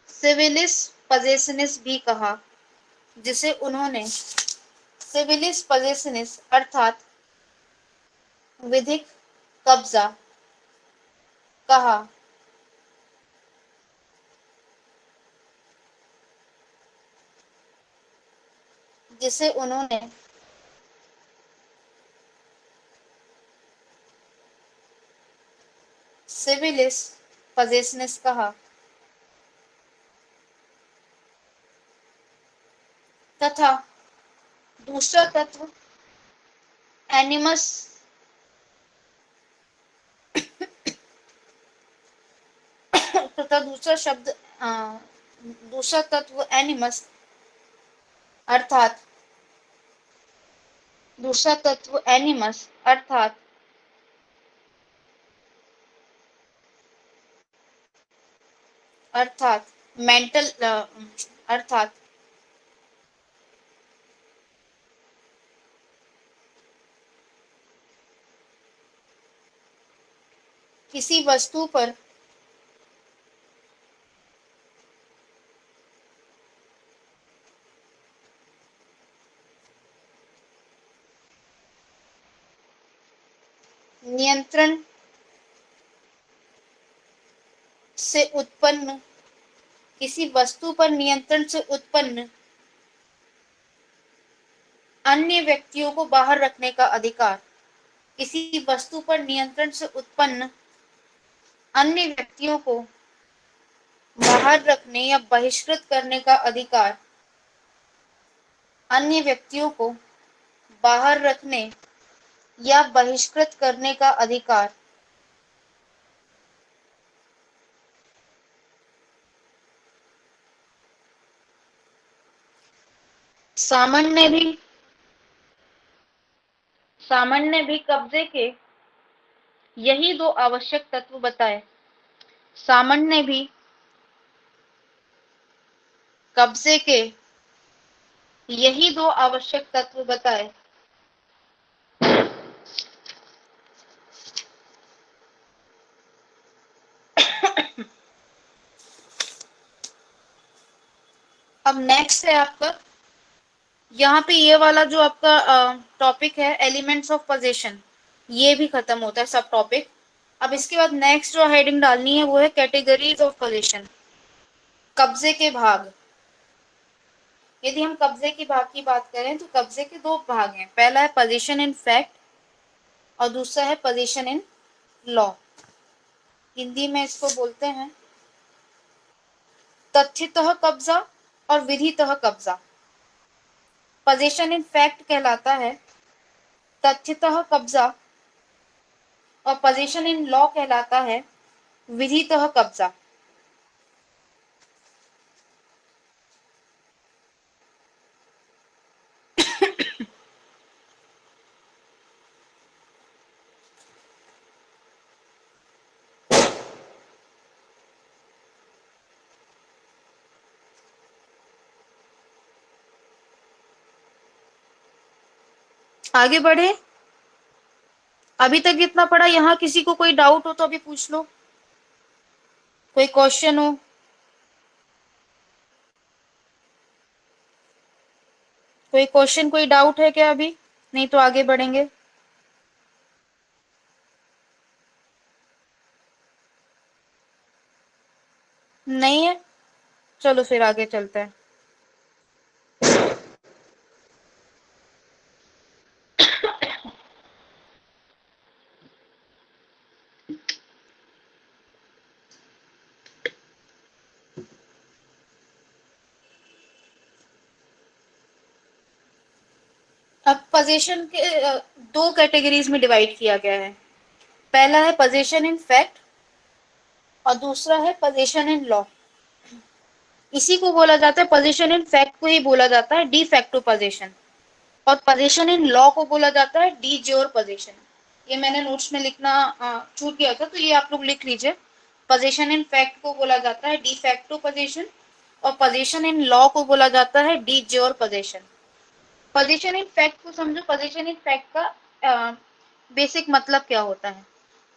S1: सिविलिस पोजेशनिस भी कहा, जिसे उन्होंने सिविलिस पोजेशनिस अर्थात विधिक कब्जा कहा। जिसे उन्होंने सिविलिस पोजेशनिस कहा तथा दूसरा तत्व एनिमस तथा दूसरा तत्व एनिमस अर्थात दूसरा तत्व एनिमस अर्थात मेंटल अर्थात किसी वस्तु पर नियंत्रण से उत्पन्न किसी वस्तु पर नियंत्रण से उत्पन्न अन्य व्यक्तियों को बाहर रखने का अधिकार, किसी वस्तु पर नियंत्रण से उत्पन्न अन्य व्यक्तियों को बाहर रखने या बहिष्कृत करने का अधिकार, अन्य व्यक्तियों को बाहर रखने या बहिष्कृत करने का अधिकार, सामान्य भी कब्जे के यही दो आवश्यक तत्व बताए। सामान्य भी कब्जे के यही दो आवश्यक तत्व बताए। अब नेक्स्ट है आपका, यहाँ पे ये वाला जो आपका टॉपिक है एलिमेंट्स ऑफ पोजेशन, ये भी खत्म होता है सब टॉपिक। अब इसके बाद नेक्स्ट जो हेडिंग डालनी है वो है कैटेगरीज ऑफ पोजेशन, कब्जे के भाग। यदि हम कब्जे के भाग की बात करें तो कब्जे के दो भाग हैं, पहला है पोजीशन इन फैक्ट और दूसरा है पोजीशन इन लॉ। हिंदी में इसको बोलते हैं तथ्यतः कब्जा और विधितः कब्जा। पोजीशन इन फैक्ट कहलाता है तथ्यतः कब्जा और पोजीशन इन लॉ कहलाता है विधितः कब्जा। आगे बढ़े, अभी तक इतना पढ़ा, यहाँ किसी को कोई डाउट हो तो अभी पूछ लो, कोई क्वेश्चन हो। कोई क्वेश्चन कोई डाउट है क्या अभी? नहीं तो आगे बढ़ेंगे। नहीं है, चलो फिर आगे चलते हैं। अब पोजीशन के दो कैटेगरीज में डिवाइड किया गया है, पहला है पोजीशन इन फैक्ट और दूसरा है पोजीशन इन लॉ। इसी को बोला जाता है, पोजीशन इन फैक्ट को ही बोला जाता है डी फैक्टो पोजीशन, और पोजीशन इन लॉ को बोला जाता है डी ज्योर पोजीशन। ये मैंने नोट्स में लिखना छूट गया था, तो ये आप लोग लिख लीजिए। पोजीशन इन फैक्ट को बोला जाता है डी फैक्टो पोजीशन, और पोजीशन इन लॉ को बोला जाता है D jure position. Position in fact को समझो। पोजीशन इन फैक्ट का बेसिक मतलब क्या होता है।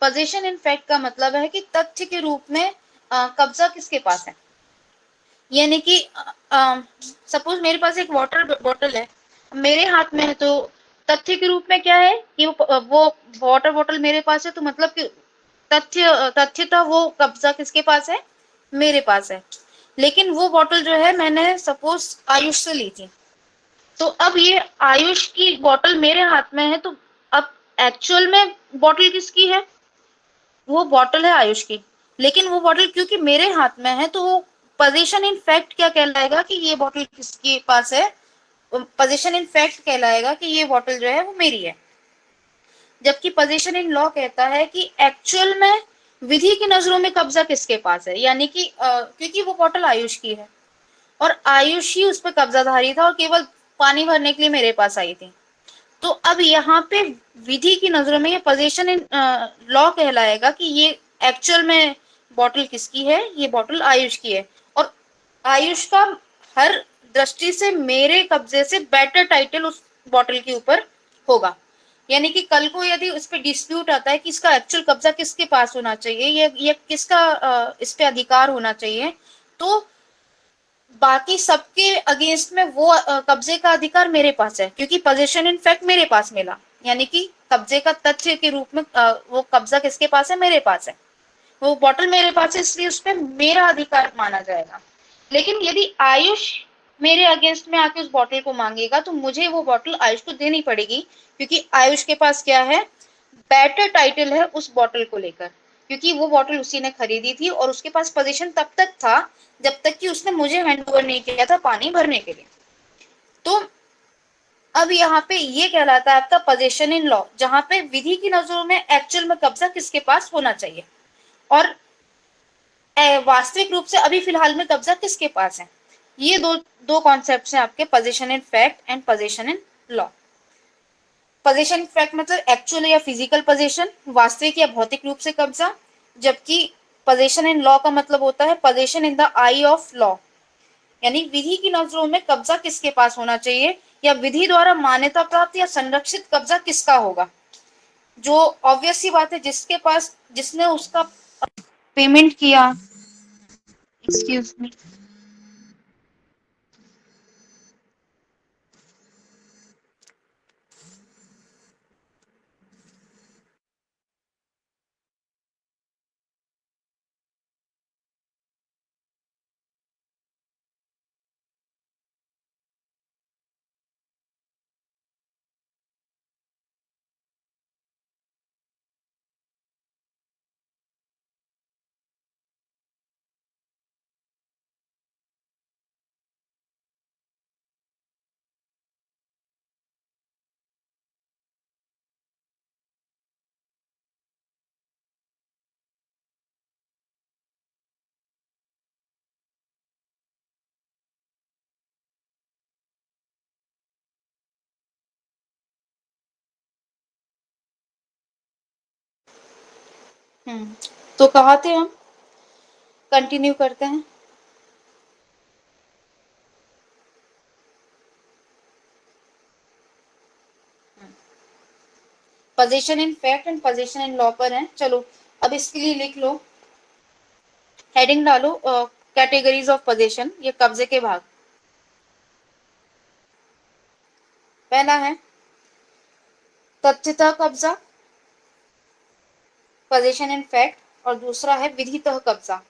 S1: पोजीशन इन फैक्ट का मतलब है कि तथ्य के रूप में कब्जा किसके पास है। यानी कि सपोज मेरे पास एक वाटर बॉटल है, मेरे हाथ में है, तो तथ्य के रूप में क्या है कि वो वाटर बॉटल मेरे पास है, तो मतलब कि तथ्यता वो कब्जा किसके पास है, मेरे पास है। लेकिन वो बॉटल जो है मैंने सपोज आयुष से ली थी, तो अब ये आयुष की बॉटल मेरे हाथ में है, तो अब एक्चुअल में बॉटल किसकी है, वो बॉटल है आयुष की। लेकिन वो बॉटल क्योंकि मेरे हाथ में है, तो वो पोजीशन इन फैक्ट क्या कहलाएगा कि ये बॉटल किसके पास है, पोजीशन इन फैक्ट कहलाएगा कि ये बॉटल जो है वो मेरी है। जबकि पोजीशन इन लॉ कहता है कि एक्चुअल में विधि की नजरों में कब्जा किसके पास है, यानी कि क्योंकि वो बॉटल आयुष की है और आयुष ही उस पर कब्जाधारी था और केवल पानी भरने के लिए मेरे पास आई थी। तो अब यहाँ पे विधि की नजरों में ये पोजीशन इन लॉ कहलाएगा कि ये एक्चुअल में बॉटल किसकी है, ये बॉटल आयुष की है, और आयुष का हर दृष्टि से मेरे कब्जे से बेटर टाइटल उस बॉटल के ऊपर होगा। यानी कि कल को यदि उस पर डिस्प्यूट आता है कि इसका एक्चुअल कब्जा किसके पास होना चाहिए, ये किसका इस पे अधिकार होना चाहिए, तो बाकी सबके अगेंस्ट में वो कब्जे का अधिकार मेरे पास है, क्योंकि पोजीशन इन फैक्ट मेरे पास मिला। यानी कि कब्जे का तथ्य के रूप में वो कब्जा किसके पास है, मेरे पास है। वो बॉटल मेरे पास है, इसलिए उस पर मेरा अधिकार माना जाएगा। लेकिन यदि आयुष मेरे अगेंस्ट में आके उस बॉटल को मांगेगा, तो मुझे वो बॉटल आयुष को देनी पड़ेगी, क्योंकि आयुष के पास क्या है, बेटर टाइटल है उस बॉटल को लेकर, क्योंकि वो बॉटल उसी ने खरीदी थी और उसके पास पोजीशन तब तक था जब तक कि उसने मुझे हैंड ओवर नहीं किया था पानी भरने के लिए। तो अब यहाँ पे ये कहलाता है आपका पोजीशन इन लॉ, जहां पे विधि की नजरों में एक्चुअल में कब्जा किसके पास होना चाहिए और वास्तविक रूप से अभी फिलहाल में कब्जा किसके पास है। ये दो दो कॉन्सेप्ट हैं आपके, position in fact and position in law. Position in fact मतलब एक्चुअल या फिजिकल पोजीशन, वास्तविक या भौतिक रूप से कब्जा। जबकि पोजीशन इन लॉ का मतलब होता है position in the I of law, यानी विधि की नजरों में कब्जा किसके पास होना चाहिए, या विधि द्वारा मान्यता प्राप्त या संरक्षित कब्जा किसका होगा। जो ऑब्वियस सी बात है, जिसके पास जिसने उसका पेमेंट किया, एक्सक्यूज मी, तो कहाँ थे हम, कंटिन्यू करते हैं। Position in fact and position in law पर है। चलो अब इसके लिए लिख लो, हेडिंग डालो कैटेगरीज ऑफ पोजीशन, ये कब्जे के भाग। पहला है तथ्यतः कब्जा, पोजीशन इन फैक्ट, और दूसरा है विधितः कब्जा।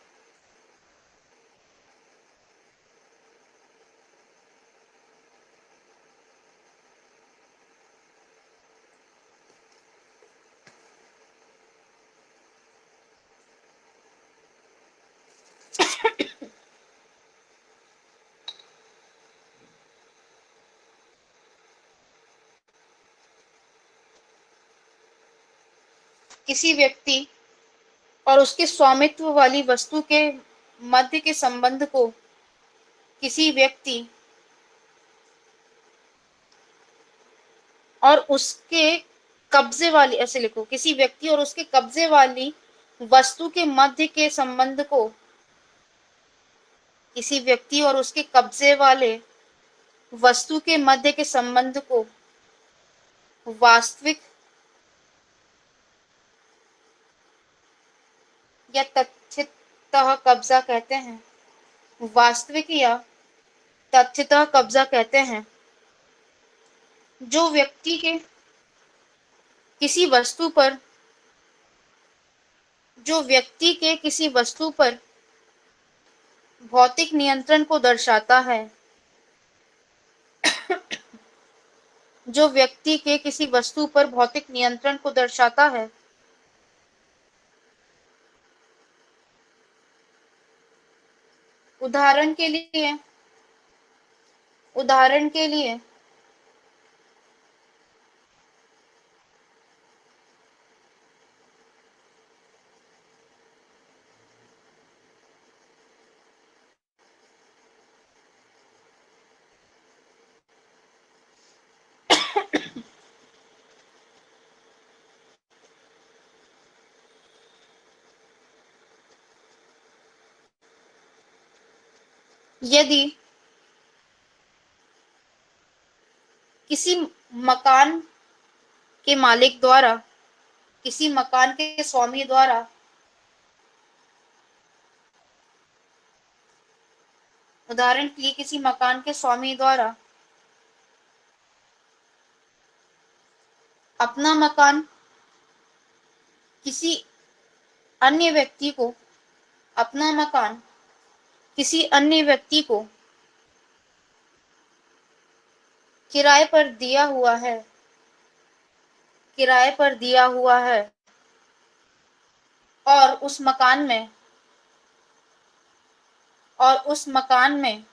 S1: किसी व्यक्ति और उसके स्वामित्व वाली वस्तु के मध्य के संबंध को किसी व्यक्ति और उसके कब्जे वाली, ऐसे लिखो, किसी व्यक्ति और उसके कब्जे वाली वस्तु के मध्य के संबंध को, किसी व्यक्ति और उसके कब्जे वाले वस्तु के मध्य के संबंध को वास्तविक या तथ्यतः कब्जा कहते हैं। वास्तविक या तथ्यतः कब्जा कहते हैं। जो व्यक्ति के किसी वस्तु पर, जो व्यक्ति के किसी वस्तु पर भौतिक नियंत्रण को दर्शाता है, जो व्यक्ति के किसी वस्तु पर भौतिक नियंत्रण को दर्शाता है, उदाहरण के लिए, उदाहरण के लिए यदि किसी मकान के मालिक द्वारा, किसी मकान के स्वामी द्वारा उदाहरण के लिए किसी मकान के स्वामी द्वारा अपना मकान किसी अन्य व्यक्ति को, अपना मकान किसी अन्य व्यक्ति को किराए पर दिया हुआ है, किराए पर दिया हुआ है, और उस मकान में, और उस मकान में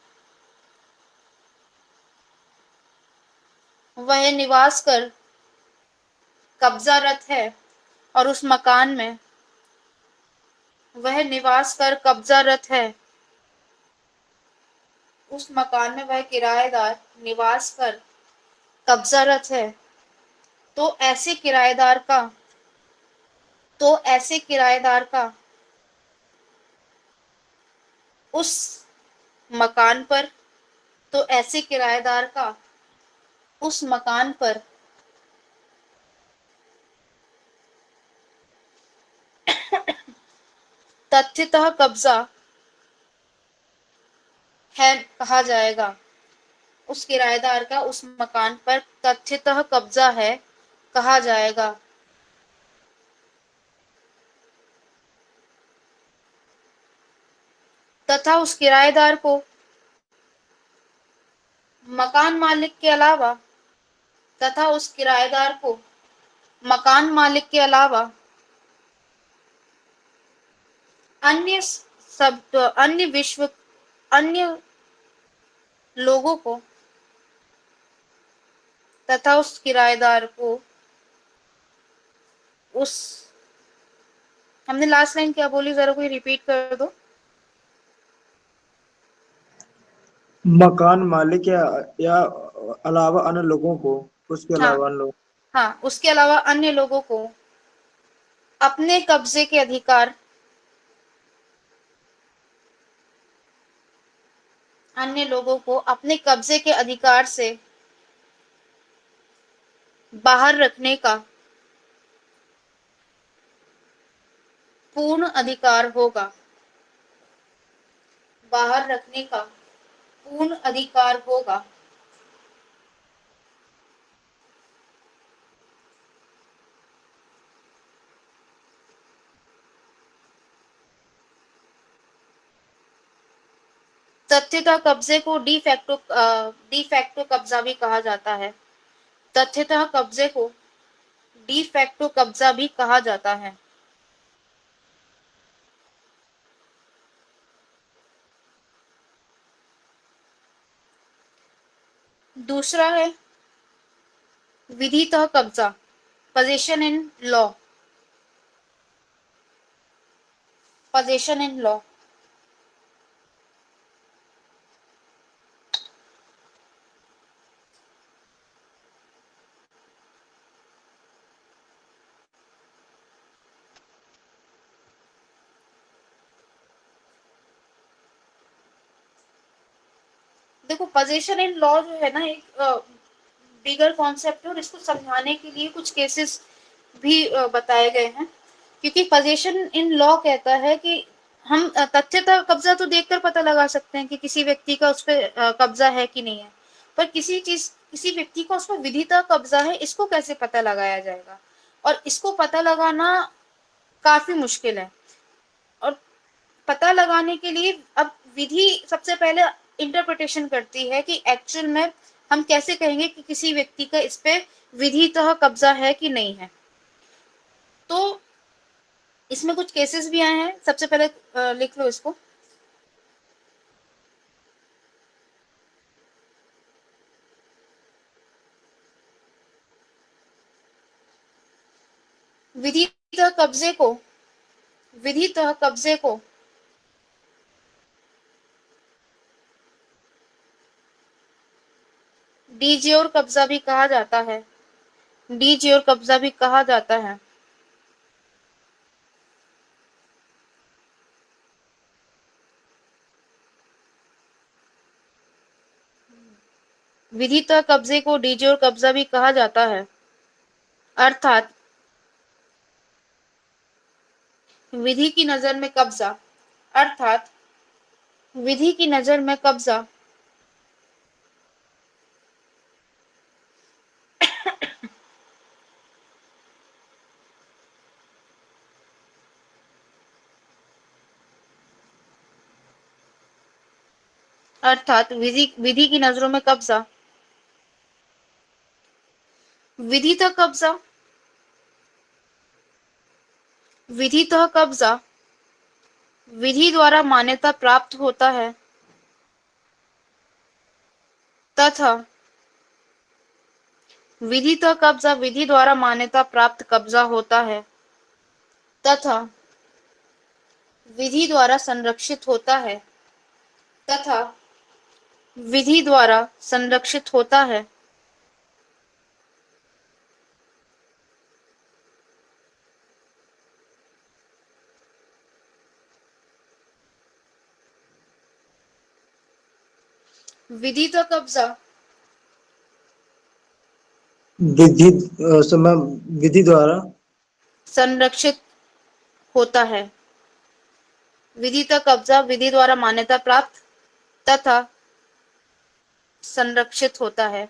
S1: वह निवास कर कब्जारत है, और उस मकान में वह निवास कर कब्जारत है, उस मकान में वह किराएदार निवास कर कब्जारत है, तो ऐसे किराएदार का, तो ऐसे किराएदार का उस मकान पर, तो ऐसे किराएदार का उस मकान पर तथ्यतः कब्जा है कहा जाएगा। उस किराएदार का उस मकान पर तथ्यतः कब्जा है कहा जाएगा। तथा उस किराएदार को मकान मालिक के अलावा, तथा उस किराएदार को मकान मालिक के अलावा अन्य सब, अन्य विश्व, अन्य लोगों को, तथा उस किराएदार को उस, हमने लास्ट लाइन क्या बोली, जरा कोई रिपीट कर दो।
S2: मकान मालिक या अलावा अन्य लोगों को, उसके
S1: हाँ,
S2: अलावा अन्य लोग,
S1: हाँ, उसके अलावा अन्य लोगों को अपने कब्जे के अधिकार, अन्य लोगों को अपने कब्जे के अधिकार से बाहर रखने का पूर्ण अधिकार होगा, बाहर रखने का पूर्ण अधिकार होगा। तथ्यतः कब्जे को डी फैक्टो कब्जा भी कहा जाता है। तथ्यतः कब्जे को डी फैक्टो कब्जा भी कहा जाता है। दूसरा है विधितः कब्जा, position in law, position in law. देखो पोजीशन इन लॉ जो है ना एक बिगर कॉन्सेप्ट है और इसको समझाने के लिए कुछ केसेस भी बताए गए हैं, क्योंकि पोजीशन इन लॉ कहता है कि हम तथ्यतः कब्जा तो देखकर पता लगा सकते हैं कि किसी व्यक्ति का उस पर कब्जा है कि नहीं है, पर किसी व्यक्ति का उस पर विधितः कब्जा है, इसको कैसे पता लगाया जाएगा? और इसको पता लगाना काफी मुश्किल है। और पता लगाने के लिए अब विधि सबसे पहले इंटरप्रिटेशन करती है कि एक्चुअल में हम कैसे कहेंगे कि किसी व्यक्ति का इस पे विधितः कब्जा है कि नहीं है। तो इसमें कुछ केसेस भी आए हैं, सबसे पहले लिख लो इसको। विधितः कब्जे को विधितः कब्जे को डीजियोर कब्जा भी कहा जाता है। डीजियोर कब्जा भी कहा जाता है। विधितः कब्जे को डीजियोर कब्जा भी कहा जाता है, अर्थात विधि की नजर में कब्जा अर्थात विधि की नजर में कब्जा अर्थात विधि की नजरों में कब्जा विधितः कब्जा विधितः कब्जा विधि द्वारा मान्यता प्राप्त होता है तथा विधितः कब्जा विधि द्वारा मान्यता प्राप्त कब्जा होता है तथा विधि द्वारा संरक्षित होता है तथा विधि द्वारा संरक्षित होता है। विधितः कब्जा
S2: विधि समय विधि द्वारा
S1: संरक्षित होता है। विधितः कब्जा विधि द्वारा मान्यता प्राप्त तथा संरक्षित होता है।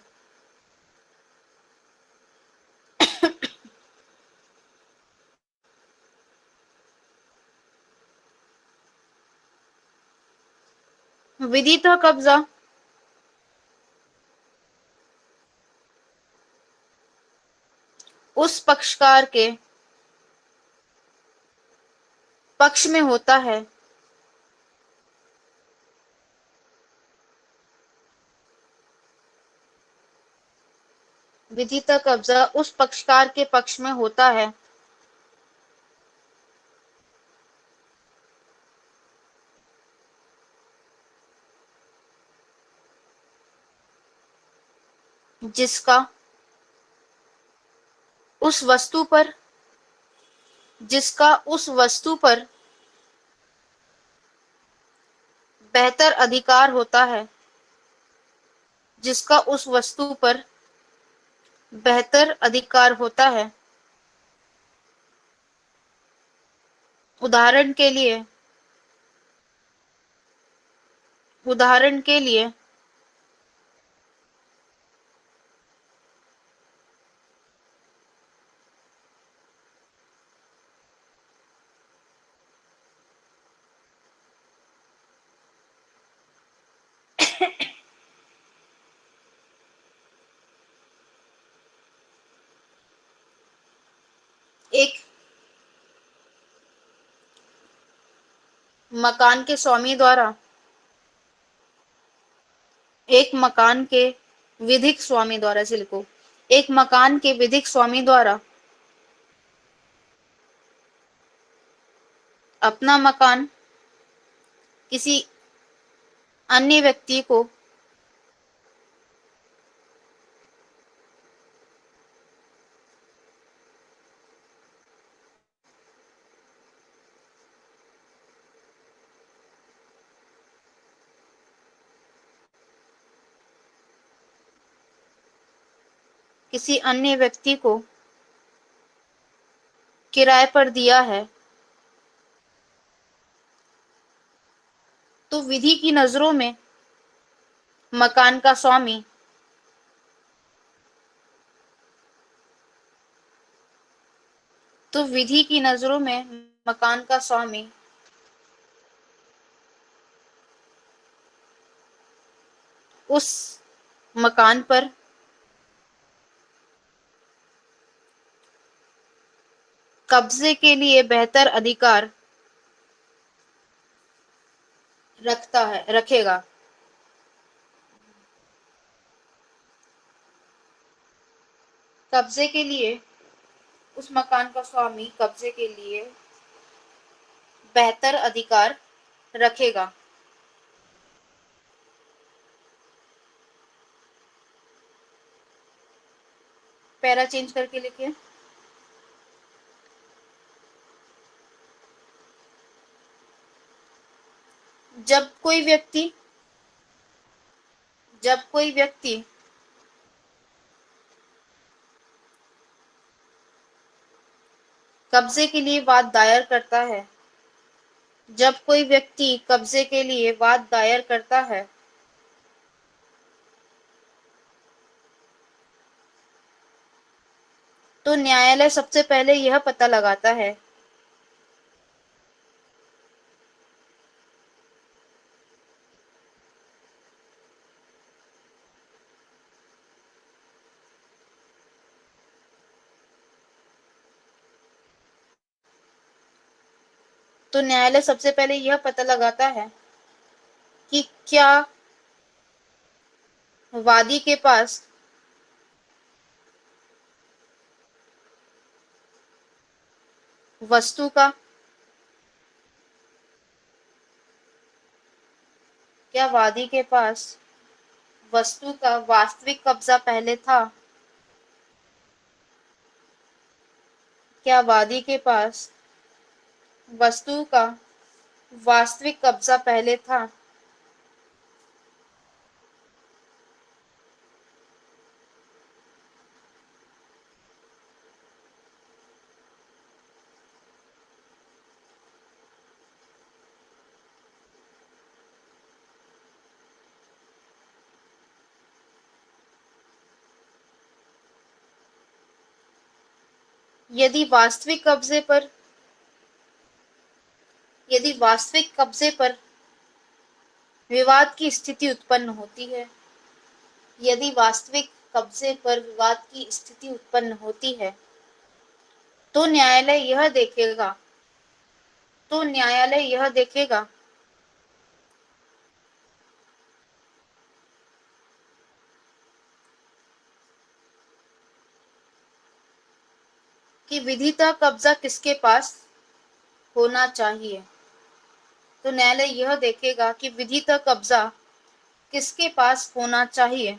S1: विधितः कब्जा उस पक्षकार के पक्ष में होता है विधितः कब्जा उस पक्षकार के पक्ष में होता है जिसका उस वस्तु पर बेहतर अधिकार होता है जिसका उस वस्तु पर बेहतर अधिकार होता है। उदाहरण के लिए एक मकान के स्वामी द्वारा एक मकान के विधिक स्वामी द्वारा से लिखो एक मकान के विधिक स्वामी द्वारा अपना मकान किसी अन्य व्यक्ति को किसी अन्य व्यक्ति को किराए पर दिया है तो विधि की नजरों में मकान का स्वामी तो विधि की नजरों में मकान का स्वामी उस मकान पर कब्जे के लिए बेहतर अधिकार रखेगा। कब्जे के लिए उस मकान का स्वामी कब्जे के लिए बेहतर अधिकार रखेगा। पैरा चेंज करके लिखिए। जब कोई व्यक्ति जब कोई व्यक्ति कब्जे के लिए वाद दायर करता है जब कोई व्यक्ति कब्जे के लिए वाद दायर करता है तो न्यायालय सबसे पहले यह पता लगाता है तो न्यायालय सबसे पहले यह पता लगाता है कि क्या वादी के पास वस्तु का क्या वादी के पास वस्तु का वास्तविक कब्जा पहले था। क्या वादी के पास वस्तु का वास्तविक कब्जा पहले था। यदि वास्तविक कब्जे पर विवाद की स्थिति उत्पन्न होती है यदि वास्तविक कब्जे पर विवाद की स्थिति उत्पन्न होती है तो न्यायालय यह देखेगा कि विधितः कब्जा किसके पास होना चाहिए। तो न्यायालय यह देखेगा कि विधितः कब्जा किसके पास होना चाहिए।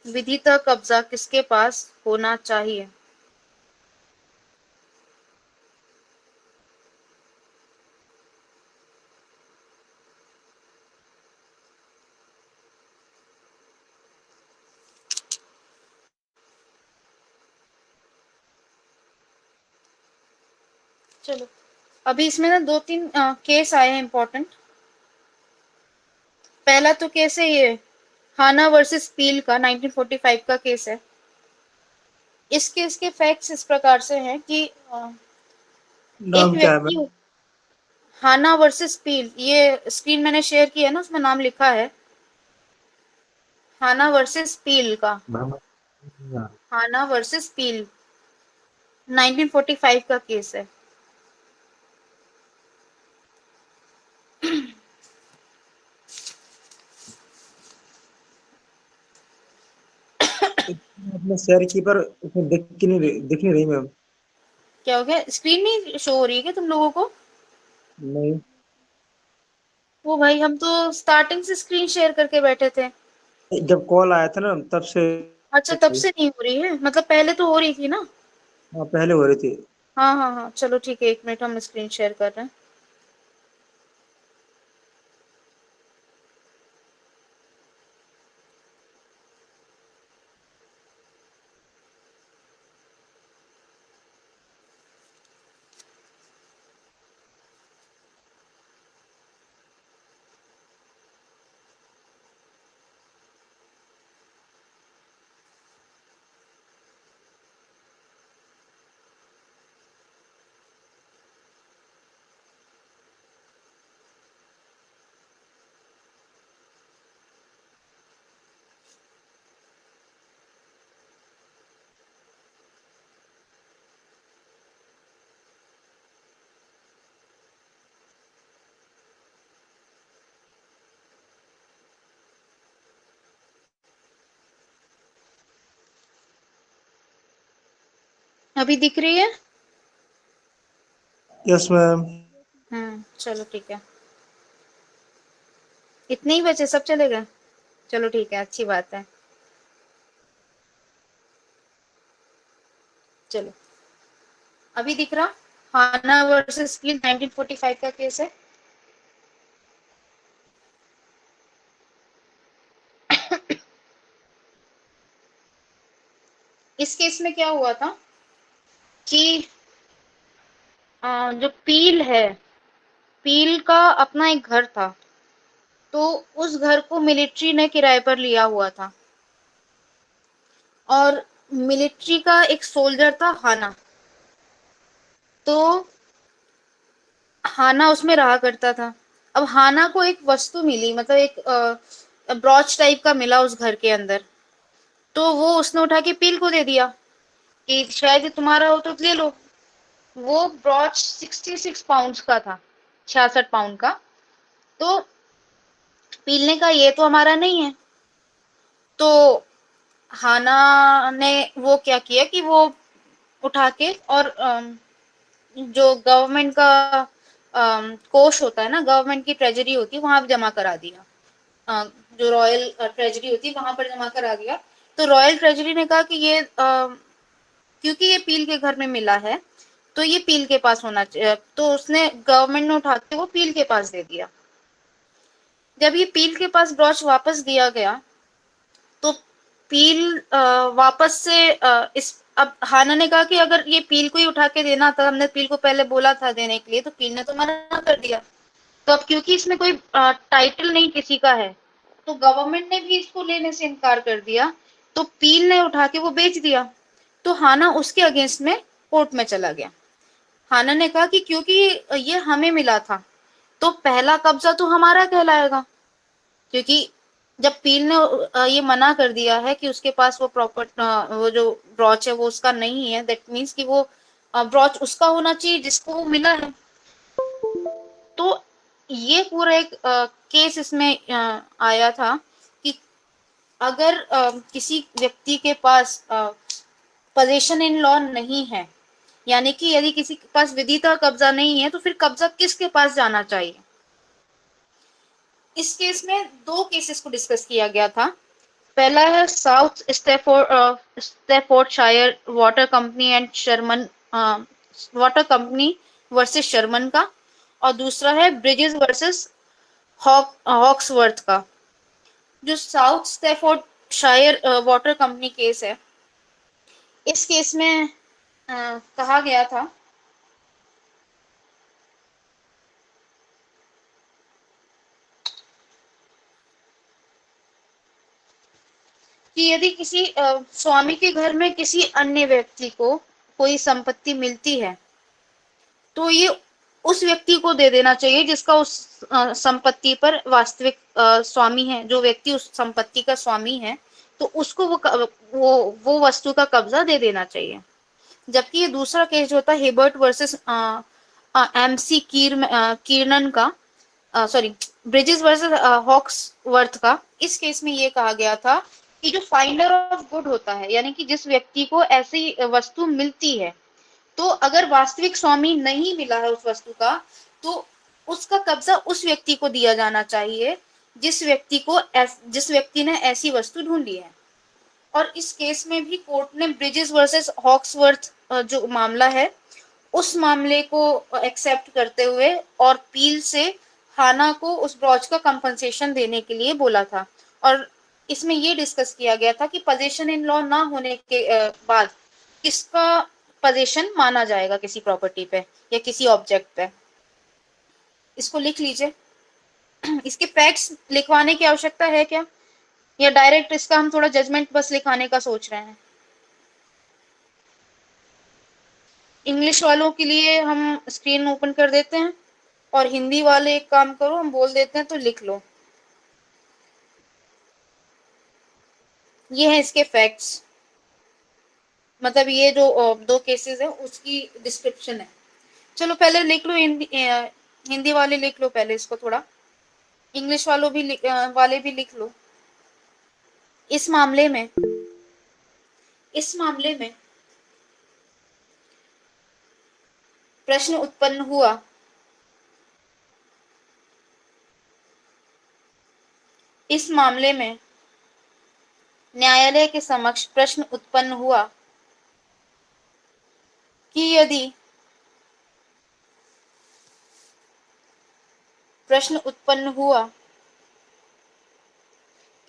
S1: विधितः कब्जा किसके पास होना चाहिए। चलो अभी इसमें ना 2-3 केस आए हैं इंपॉर्टेंट। पहला तो केस है ये हाना वर्सेस पील का 1945 का केस है। इस केस के फैक्ट्स इस प्रकार से हैं कि एक
S2: नाम क्या है
S1: व्यक्ति
S2: मैम?
S1: हाना वर्सेस पील, ये स्क्रीन मैंने शेयर किया है ना, उसमें नाम लिखा है हाना वर्सेस पील का। हाना वर्सेस पील 1945 का केस है।
S2: आपने शेयर की पर उसमें दिख नहीं रही मैम।
S1: क्या हो गया, स्क्रीन नहीं शो हो रही है क्या तुम लोगों को?
S2: नहीं,
S1: वो भाई हम तो स्टार्टिंग से स्क्रीन शेयर करके बैठे थे।
S2: जब कॉल आया था ना तब से
S1: अच्छा तब से नहीं हो रही है, मतलब पहले तो हो रही थी ना।
S2: हाँ, पहले हो रही थी।
S1: हाँ हाँ हाँ चलो ठीक है, 1 मिनट हम स्क्रीन शेयर कर रहे हैं। अभी दिख रही है?
S2: Yes ma'am.
S1: चलो ठीक है। इतने ही बचे, सब चले गए? चलो ठीक है, अच्छी बात है। चलो, अभी दिख रहा? हाना वर्सेस स्टील 1945 का केस है। इस केस में क्या हुआ था कि जो पील है, पील का अपना एक घर था, तो उस घर को मिलिट्री ने किराए पर लिया हुआ था, और मिलिट्री का एक सोल्जर था हाना। तो हाना उसमें रहा करता था। अब हाना को एक वस्तु मिली, मतलब एक ब्रॉच टाइप का मिला उस घर के अंदर। तो वो उसने उठा के पील को दे दिया कि शायद ये तुम्हारा हो तो ले लो। वो ब्रॉच 66 पाउंड का था, 66 पाउंड का। तो पील ने कहा ये तो हमारा नहीं है। तो हाना ने वो क्या किया कि वो उठा के और जो गवर्नमेंट का कोष होता है ना, गवर्नमेंट की ट्रेजरी होती है, वहां जमा करा दिया। जो रॉयल ट्रेजरी होती है वहां पर जमा करा दिया। तो रॉयल ट्रेजरी ने कहा कि ये क्योंकि ये पील के घर में मिला है, तो ये पील के पास होना चाहिए। तो उसने, गवर्नमेंट ने उठा के वो पील के पास दे दिया। जब ये पील के पास ब्रॉच वापस दिया गया, तो पील वापस से इस अब हाना ने कहा कि अगर ये पील को ही उठा के देना था, हमने पील को पहले बोला था देने के लिए, तो पील ने तो मना कर दिया। तो अब क्योंकि इसमें कोई टाइटल नहीं किसी का है, तो गवर्नमेंट ने भी इसको लेने से इनकार कर दिया। तो पील ने उठा के वो बेच दिया। तो हाना उसके अगेंस्ट में कोर्ट में चला गया। हाना ने कहा कि क्योंकि ये हमें मिला था, तो पहला कब्जा तो हमारा कहलाएगा, क्योंकि जब पील ने ये मना कर दिया है कि उसके पास वो प्रॉपर वो जो ब्रॉच है वो उसका नहीं है, दैट मीन्स कि वो ब्रॉच उसका होना चाहिए जिसको वो मिला है। तो ये पूरा एक केस इसमें आया था कि अगर किसी व्यक्ति के पास पोजीशन इन लॉ नहीं है, यानी कि यदि किसी के पास विधिता कब्जा नहीं है, तो फिर कब्जा किसके पास जाना चाहिए। इस केस में दो केसेस को डिस्कस किया गया था। पहला है South Staffordshire Water Company and Sharman Water Company versus Sharman का, और दूसरा है ब्रिजेस वर्सेस हॉक्सवर्थ का। जो South Staffordshire Water Company case है, इस केस में कहा गया था कि यदि किसी स्वामी के घर में किसी अन्य व्यक्ति को कोई संपत्ति मिलती है, तो ये उस व्यक्ति को दे देना चाहिए जिसका उस संपत्ति पर वास्तविक स्वामी है। जो व्यक्ति उस संपत्ति का स्वामी है, तो उसको वो वस्तु का कब्जा दे देना चाहिए। जबकि ये दूसरा केस जो था हिबर्ट वर्सेस एमसी कीर्नन का, सॉरी, ब्रिजेस वर्सेस हॉक्सवर्थ का, इस केस में ये कहा गया था कि जो फाइंडर ऑफ गुड होता है, यानी कि जिस व्यक्ति को ऐसी वस्तु मिलती है, तो अगर वास्तविक स्वामी नहीं मिला है उस वस्तु का, तो उसका कब्जा उस व्यक्ति को दिया जाना चाहिए जिस व्यक्ति ने ऐसी वस्तु ढूंढी है। और इस केस में भी कोर्ट ने ब्रिजेस वर्सेस हॉक्सवर्थ जो मामला है, उस मामले को एक्सेप्ट करते हुए और पील से हाना को उस ब्रॉच का कंपनसेशन देने के लिए बोला था। और इसमें ये डिस्कस किया गया था कि पोजीशन इन लॉ ना होने के बाद किसका पोजीशन माना जाएगा किसी प्रॉपर्टी पे या किसी ऑब्जेक्ट पे। इसको लिख लीजिए। इसके फैक्ट्स लिखवाने की आवश्यकता है क्या, या डायरेक्ट इसका हम थोड़ा जजमेंट बस लिखाने का सोच रहे हैं? इंग्लिश वालों के लिए हम स्क्रीन ओपन कर देते हैं, और हिंदी वाले एक काम करो, हम बोल देते हैं तो लिख लो। ये है इसके फैक्ट्स, मतलब ये जो दो केसेस है उसकी डिस्क्रिप्शन है। चलो पहले लिख लो, हिंदी वाले लिख लो पहले इसको थोड़ा, इंग्लिश वाले भी लिख लो। इस मामले में इस मामले में प्रश्न उत्पन्न हुआ इस मामले में न्यायालय के समक्ष प्रश्न उत्पन्न हुआ कि यदि प्रश्न उत्पन्न हुआ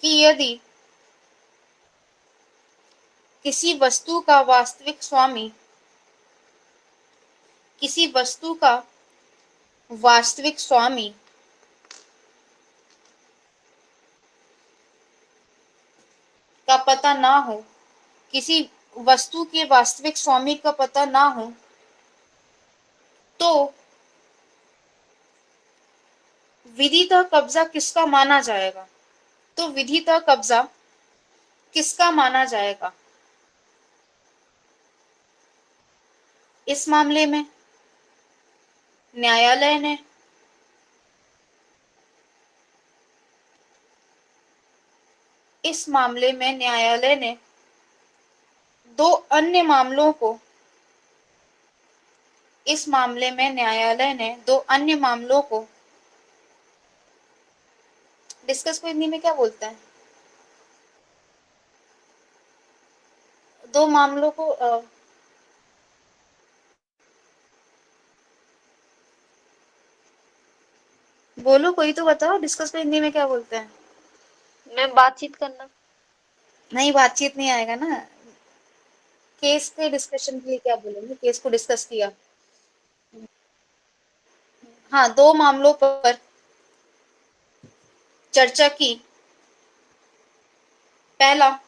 S1: कि यदि किसी वस्तु का वास्तविक स्वामी किसी वस्तु का वास्तविक स्वामी का पता ना हो, किसी वस्तु के वास्तविक स्वामी का पता ना हो, तो विधितः कब्जा किसका माना जाएगा? तो विधितः कब्जा किसका माना जाएगा? इस मामले में न्यायालय ने दो अन्य मामलों को डिस्कस को हिंदी में क्या बोलते हैं? दो मामलों को बोलो, कोई तो बताओ, डिस्कस को हिंदी में क्या बोलते हैं?
S5: मैम बातचीत करना।
S1: नहीं, बातचीत नहीं आएगा ना। केस के डिस्कशन के लिए क्या बोलेंगे? केस को डिस्कस किया। हाँ, दो मामलों पर चर्चा की। पहला,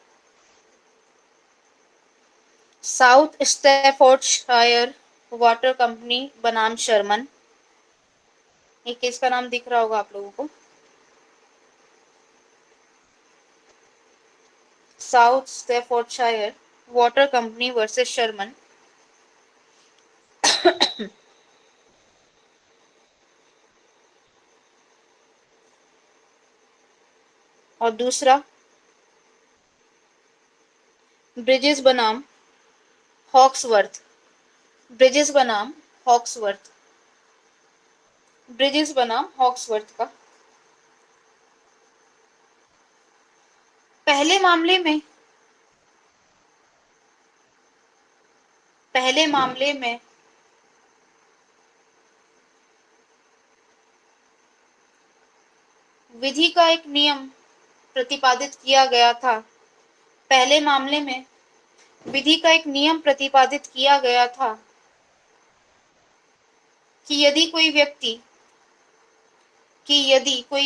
S1: साउथ स्टैफोर्डशायर वाटर कंपनी बनाम शर्मन। ये केस का नाम दिख रहा होगा आप लोगों को। South Staffordshire Water Company versus Sharman. और दूसरा, ब्रिजेस बनाम हॉक्सवर्थ। ब्रिजेस बनाम हॉक्सवर्थ का। पहले मामले में विधि का एक नियम प्रतिपादित किया गया था। पहले मामले में विधि का एक नियम प्रतिपादित किया गया था कि यदि कोई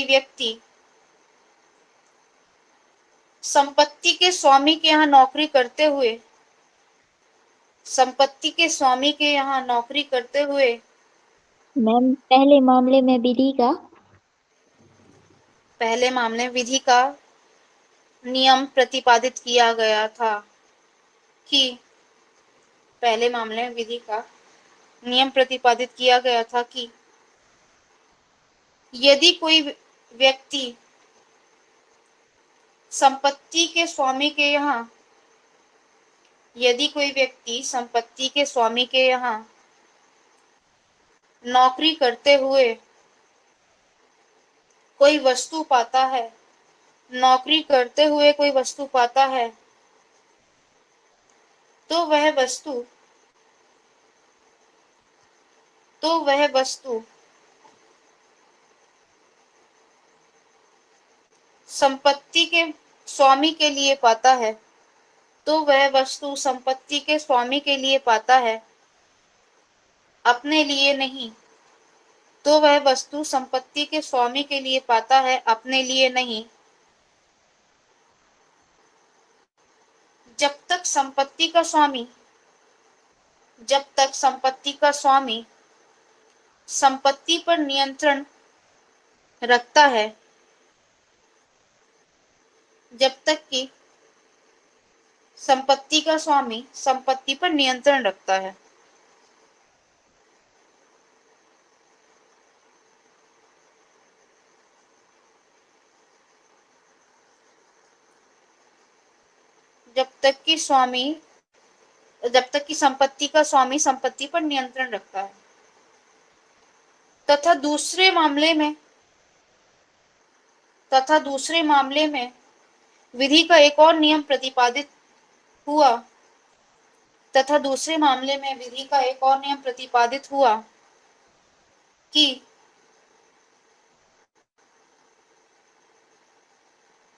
S1: व्यक्ति संपत्ति के स्वामी के यहाँ नौकरी करते हुए
S5: मैम पहले मामले में
S1: विधि का नियम प्रतिपादित किया गया था कि यदि कोई व्यक्ति संपत्ति के स्वामी के यहाँ नौकरी करते हुए कोई वस्तु पाता है, तो वह वस्तु संपत्ति के स्वामी के लिए पाता है, अपने लिए नहीं। जब तक संपत्ति का स्वामी संपत्ति पर नियंत्रण रखता है, जब तक कि संपत्ति का स्वामी संपत्ति पर नियंत्रण रखता है। जब तक कि संपत्ति का स्वामी संपत्ति पर नियंत्रण रखता है। तथा दूसरे मामले में विधि का एक और नियम प्रतिपादित हुआ तथा दूसरे मामले में विधि का एक और नियम प्रतिपादित हुआ कि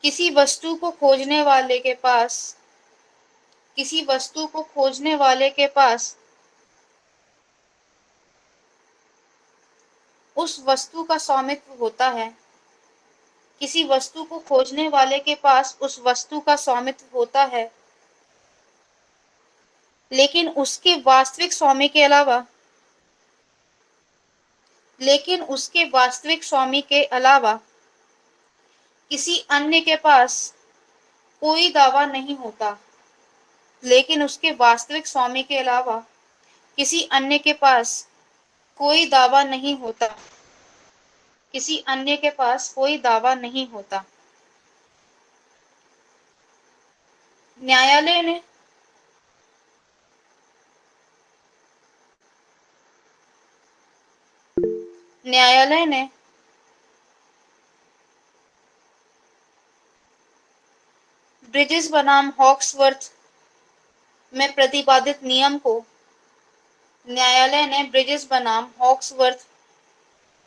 S1: किसी वस्तु को खोजने वाले के पास उस वस्तु का स्वामित्व होता है। किसी वस्तु को खोजने वाले के पास उस वस्तु का स्वामित्व होता है, लेकिन उसके वास्तविक स्वामी के अलावा किसी अन्य के पास कोई दावा नहीं होता। लेकिन उसके वास्तविक स्वामी के अलावा किसी अन्य के पास कोई दावा नहीं होता। किसी अन्य के पास कोई दावा नहीं होता। न्यायालय ने ब्रिजेस बनाम हॉक्सवर्थ में प्रतिपादित नियम को न्यायालय ने ब्रिजेस बनाम हॉक्सवर्थ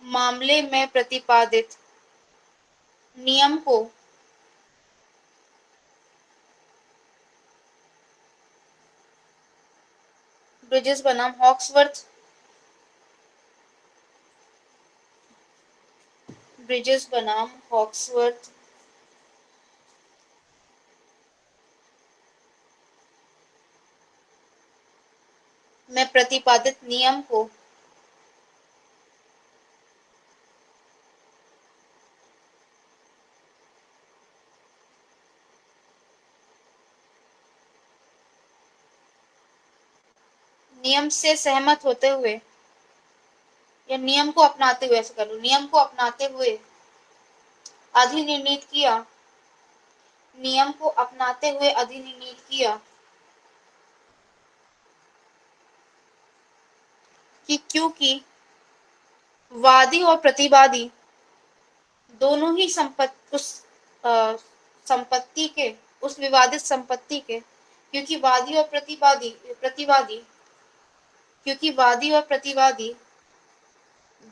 S1: मामले में प्रतिपादित नियम को ब्रिजेस बनाम हॉक्सवर्थ में प्रतिपादित नियम को नियम से सहमत होते हुए या नियम को अपनाते हुए, ऐसे कर लो, नियम को अपनाते हुए अधिनिर्णित किया नियम को अपनाते हुए अधिनिर्णित किया कि क्योंकि वादी और प्रतिवादी दोनों ही उस विवादित संपत्ति के क्योंकि वादी और प्रतिवादी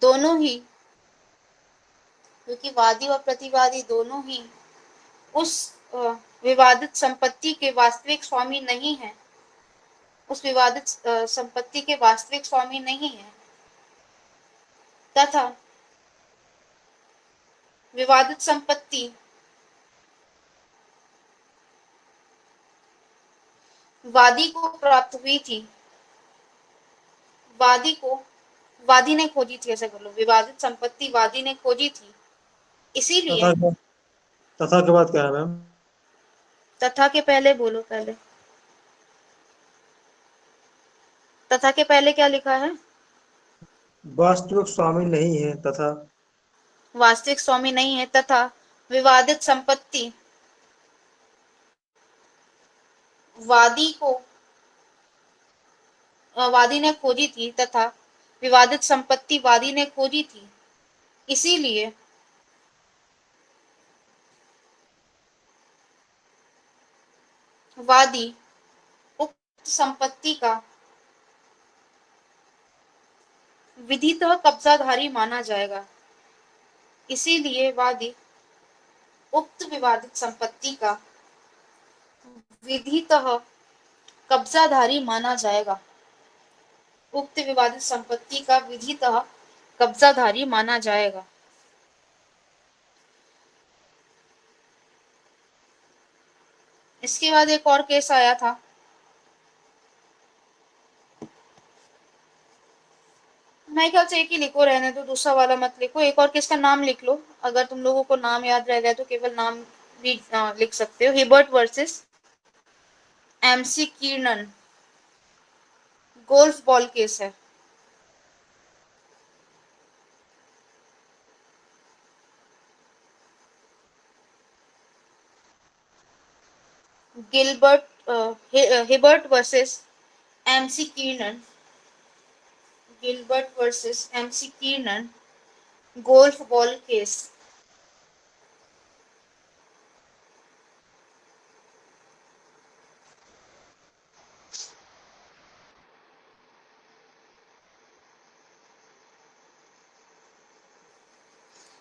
S1: दोनों ही उस विवादित संपत्ति के वास्तविक स्वामी नहीं है। तथा विवादित संपत्ति वादी को प्राप्त हुई थी। वादी ने खोजी थी, ऐसा कर लो, विवादित संपत्ति वादी ने खोजी थी। इसीलिए
S2: तथा के बाद क्या है मैम?
S1: तथा के पहले बोलो, तथा के पहले क्या लिखा है?
S2: वास्तविक स्वामी नहीं है तथा
S1: वास्तविक स्वामी नहीं है तथा विवादित संपत्ति वादी ने खोजी थी तथा विवादित संपत्ति वादी ने खोजी थी। इसीलिए वादी उक्त संपत्ति का विधितः कब्जाधारी माना जाएगा। इसीलिए वादी उक्त विवादित संपत्ति का विधितः कब्जाधारी माना जाएगा। उक्त विवादित संपत्ति का विधितः कब्जाधारी माना जाएगा। इसके बाद एक और केस आया था, मैं ख्याल से एक ही लिखो, रहने दो, दूसरा वाला मत लिखो। एक और केस का नाम लिख लो, अगर तुम लोगों को नाम याद रह गया तो केवल नाम भी लिख सकते हो। Hibbert versus McKiernan, golf ball case है। Hibbert versus McKiernan, Gilbert versus McKiernan golf ball case.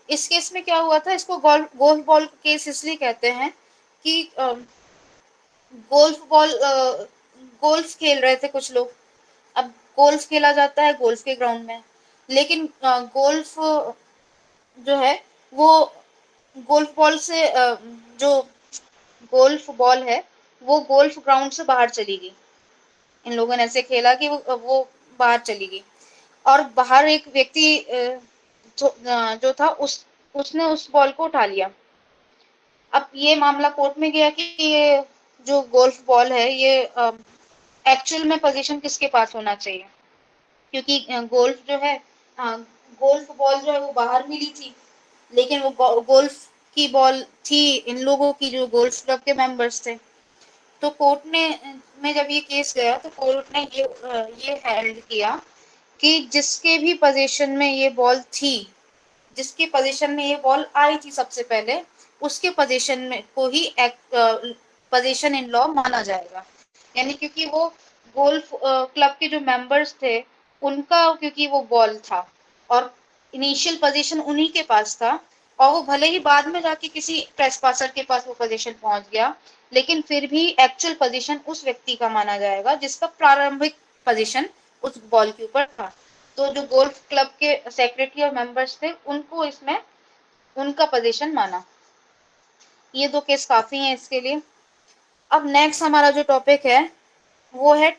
S1: इस केस में क्या हुआ था, इसको गोल्फ बॉल केस इसलिए कहते हैं कि गोल्फ खेल रहे थे कुछ लोग। अब गोल्फ खेला जाता है गोल्फ के ग्राउंड में, लेकिन गोल्फ जो है वो गोल्फ बॉल से जो गोल्फ बॉल है वो गोल्फ ग्राउंड से बाहर चली गई। इन लोगों ने ऐसे खेला कि वो बाहर चली गई, और बाहर एक व्यक्ति जो था उसने उस बॉल को उठा लिया। अब ये मामला कोर्ट में गया कि ये जो गोल्फ बॉल है ये एक्चुअल में पोजीशन किसके पास होना चाहिए, क्योंकि गोल्फ जो है गोल्फ बॉल जो है वो बाहर मिली थी, लेकिन वो गोल्फ की बॉल थी इन लोगों की जो गोल्फ क्लब के मेंबर्स थे। तो कोर्ट ने में जब ये केस गया तो कोर्ट ने ये हेल्ड किया कि जिसके भी पोजीशन में ये बॉल थी, जिसकी पोजीशन में ये बॉल आई थी सबसे पहले, उसके पोजीशन में को ही पोजीशन इन लॉ माना जाएगा। यानी क्योंकि वो गोल्फ क्लब के जो मेंबर्स थे उनका, क्योंकि वो बॉल था और इनिशियल पोजीशन उन्हीं के पास था, और वो भले ही बाद में जाके किसी ट्रेसपासर के पास वो पोजीशन पहुंच गया, लेकिन फिर भी एक्चुअल पोजीशन उस व्यक्ति का माना जाएगा जिसका प्रारंभिक पोजीशन उस बॉल के ऊपर था। तो जो गोल्फ क्लब के सेक्रेटरी और मेंबर्स थे उनको इसमें उनका पोजीशन माना। ये दो केस काफी हैं इसके लिए। अब नेक्स्ट हमारा जो टॉपिक है वो है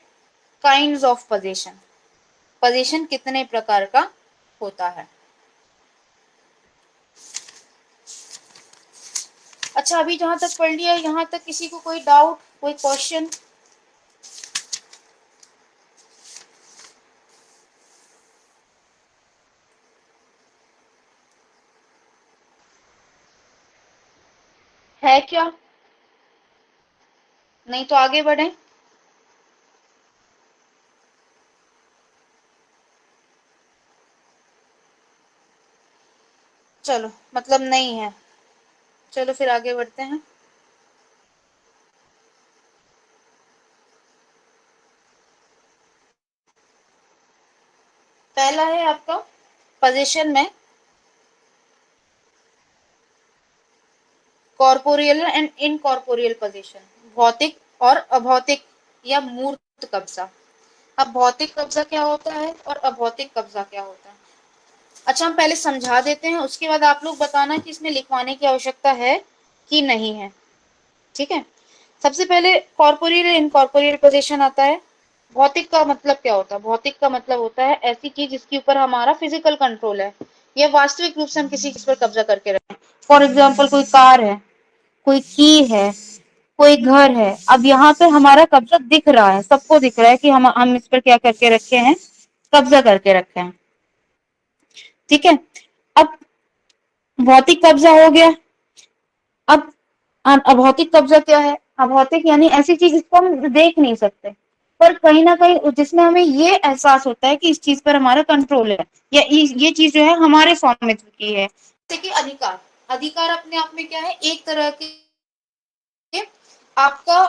S1: काइंड्स ऑफ पोजीशन। पोजीशन कितने प्रकार का होता है। अच्छा, अभी जहां तक पढ़ लिया, यहाँ तक किसी को कोई डाउट, कोई क्वेश्चन? है क्या? नहीं तो आगे बढ़े। चलो, मतलब नहीं है, चलो फिर आगे बढ़ते हैं। पहला है आपका पोजीशन में कॉर्पोरियल एंड इनकॉर्पोरियल पोजीशन, भौतिक और अभौतिक या मूर्त कब्जा। अब भौतिक कब्जा क्या होता है और अभौतिक कब्जा क्या होता है। अच्छा, हम पहले समझा देते हैं, उसके बाद आप लोग बताना कि इसमें लिखवाने की आवश्यकता है कि नहीं है। ठीक है, सबसे पहले कॉर्पोरियल इनकॉर्पोरियल पोजीशन आता है। भौतिक का मतलब क्या होता है? भौतिक का मतलब होता है ऐसी चीज जिसके ऊपर हमारा फिजिकल कंट्रोल है, या वास्तविक रूप से हम किसी चीज पर कब्जा करके रखें। फॉर एग्जाम्पल, कोई कार है, कोई की है, कोई घर है। अब यहाँ पे हमारा कब्जा दिख रहा है, सबको दिख रहा है कि हम इस पर क्या करके रखे हैं, कब्जा करके रखे हैं। ठीक है, अब भौतिक कब्जा हो गया। अब अभौतिक कब्जा क्या है? अभौतिक यानी ऐसी चीज जिसको हम देख नहीं सकते, पर कहीं ना कहीं जिसमें हमें ये एहसास होता है कि इस चीज पर हमारा कंट्रोल है, या ये चीज जो है हमारे स्वामित्व की है। जैसे कि अधिकार, अधिकार अपने आप में क्या है, एक तरह के आपका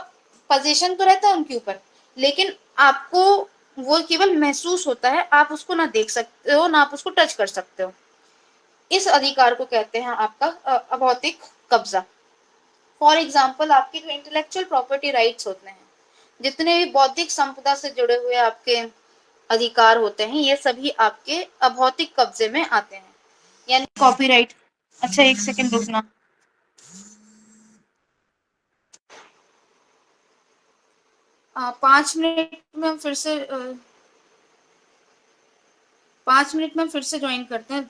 S1: पोजीशन तो रहता है उनके ऊपर, लेकिन आपको वो केवल महसूस होता है, आप उसको ना देख सकते हो ना आप उसको टच कर सकते हो। इस अधिकार को कहते हैं आपका अभौतिक कब्जा। फॉर एग्जाम्पल, आपके जो इंटेलेक्चुअल प्रॉपर्टी राइट्स होते हैं, जितने भी बौद्धिक संपदा से जुड़े हुए आपके अधिकार होते हैं, ये सभी आपके अभौतिक कब्जे में आते हैं, यानी कॉपीराइट। अच्छा, एक सेकंड रुकना। 5 मिनट में हम फिर से 5 मिनट में फिर से ज्वाइन करते हैं।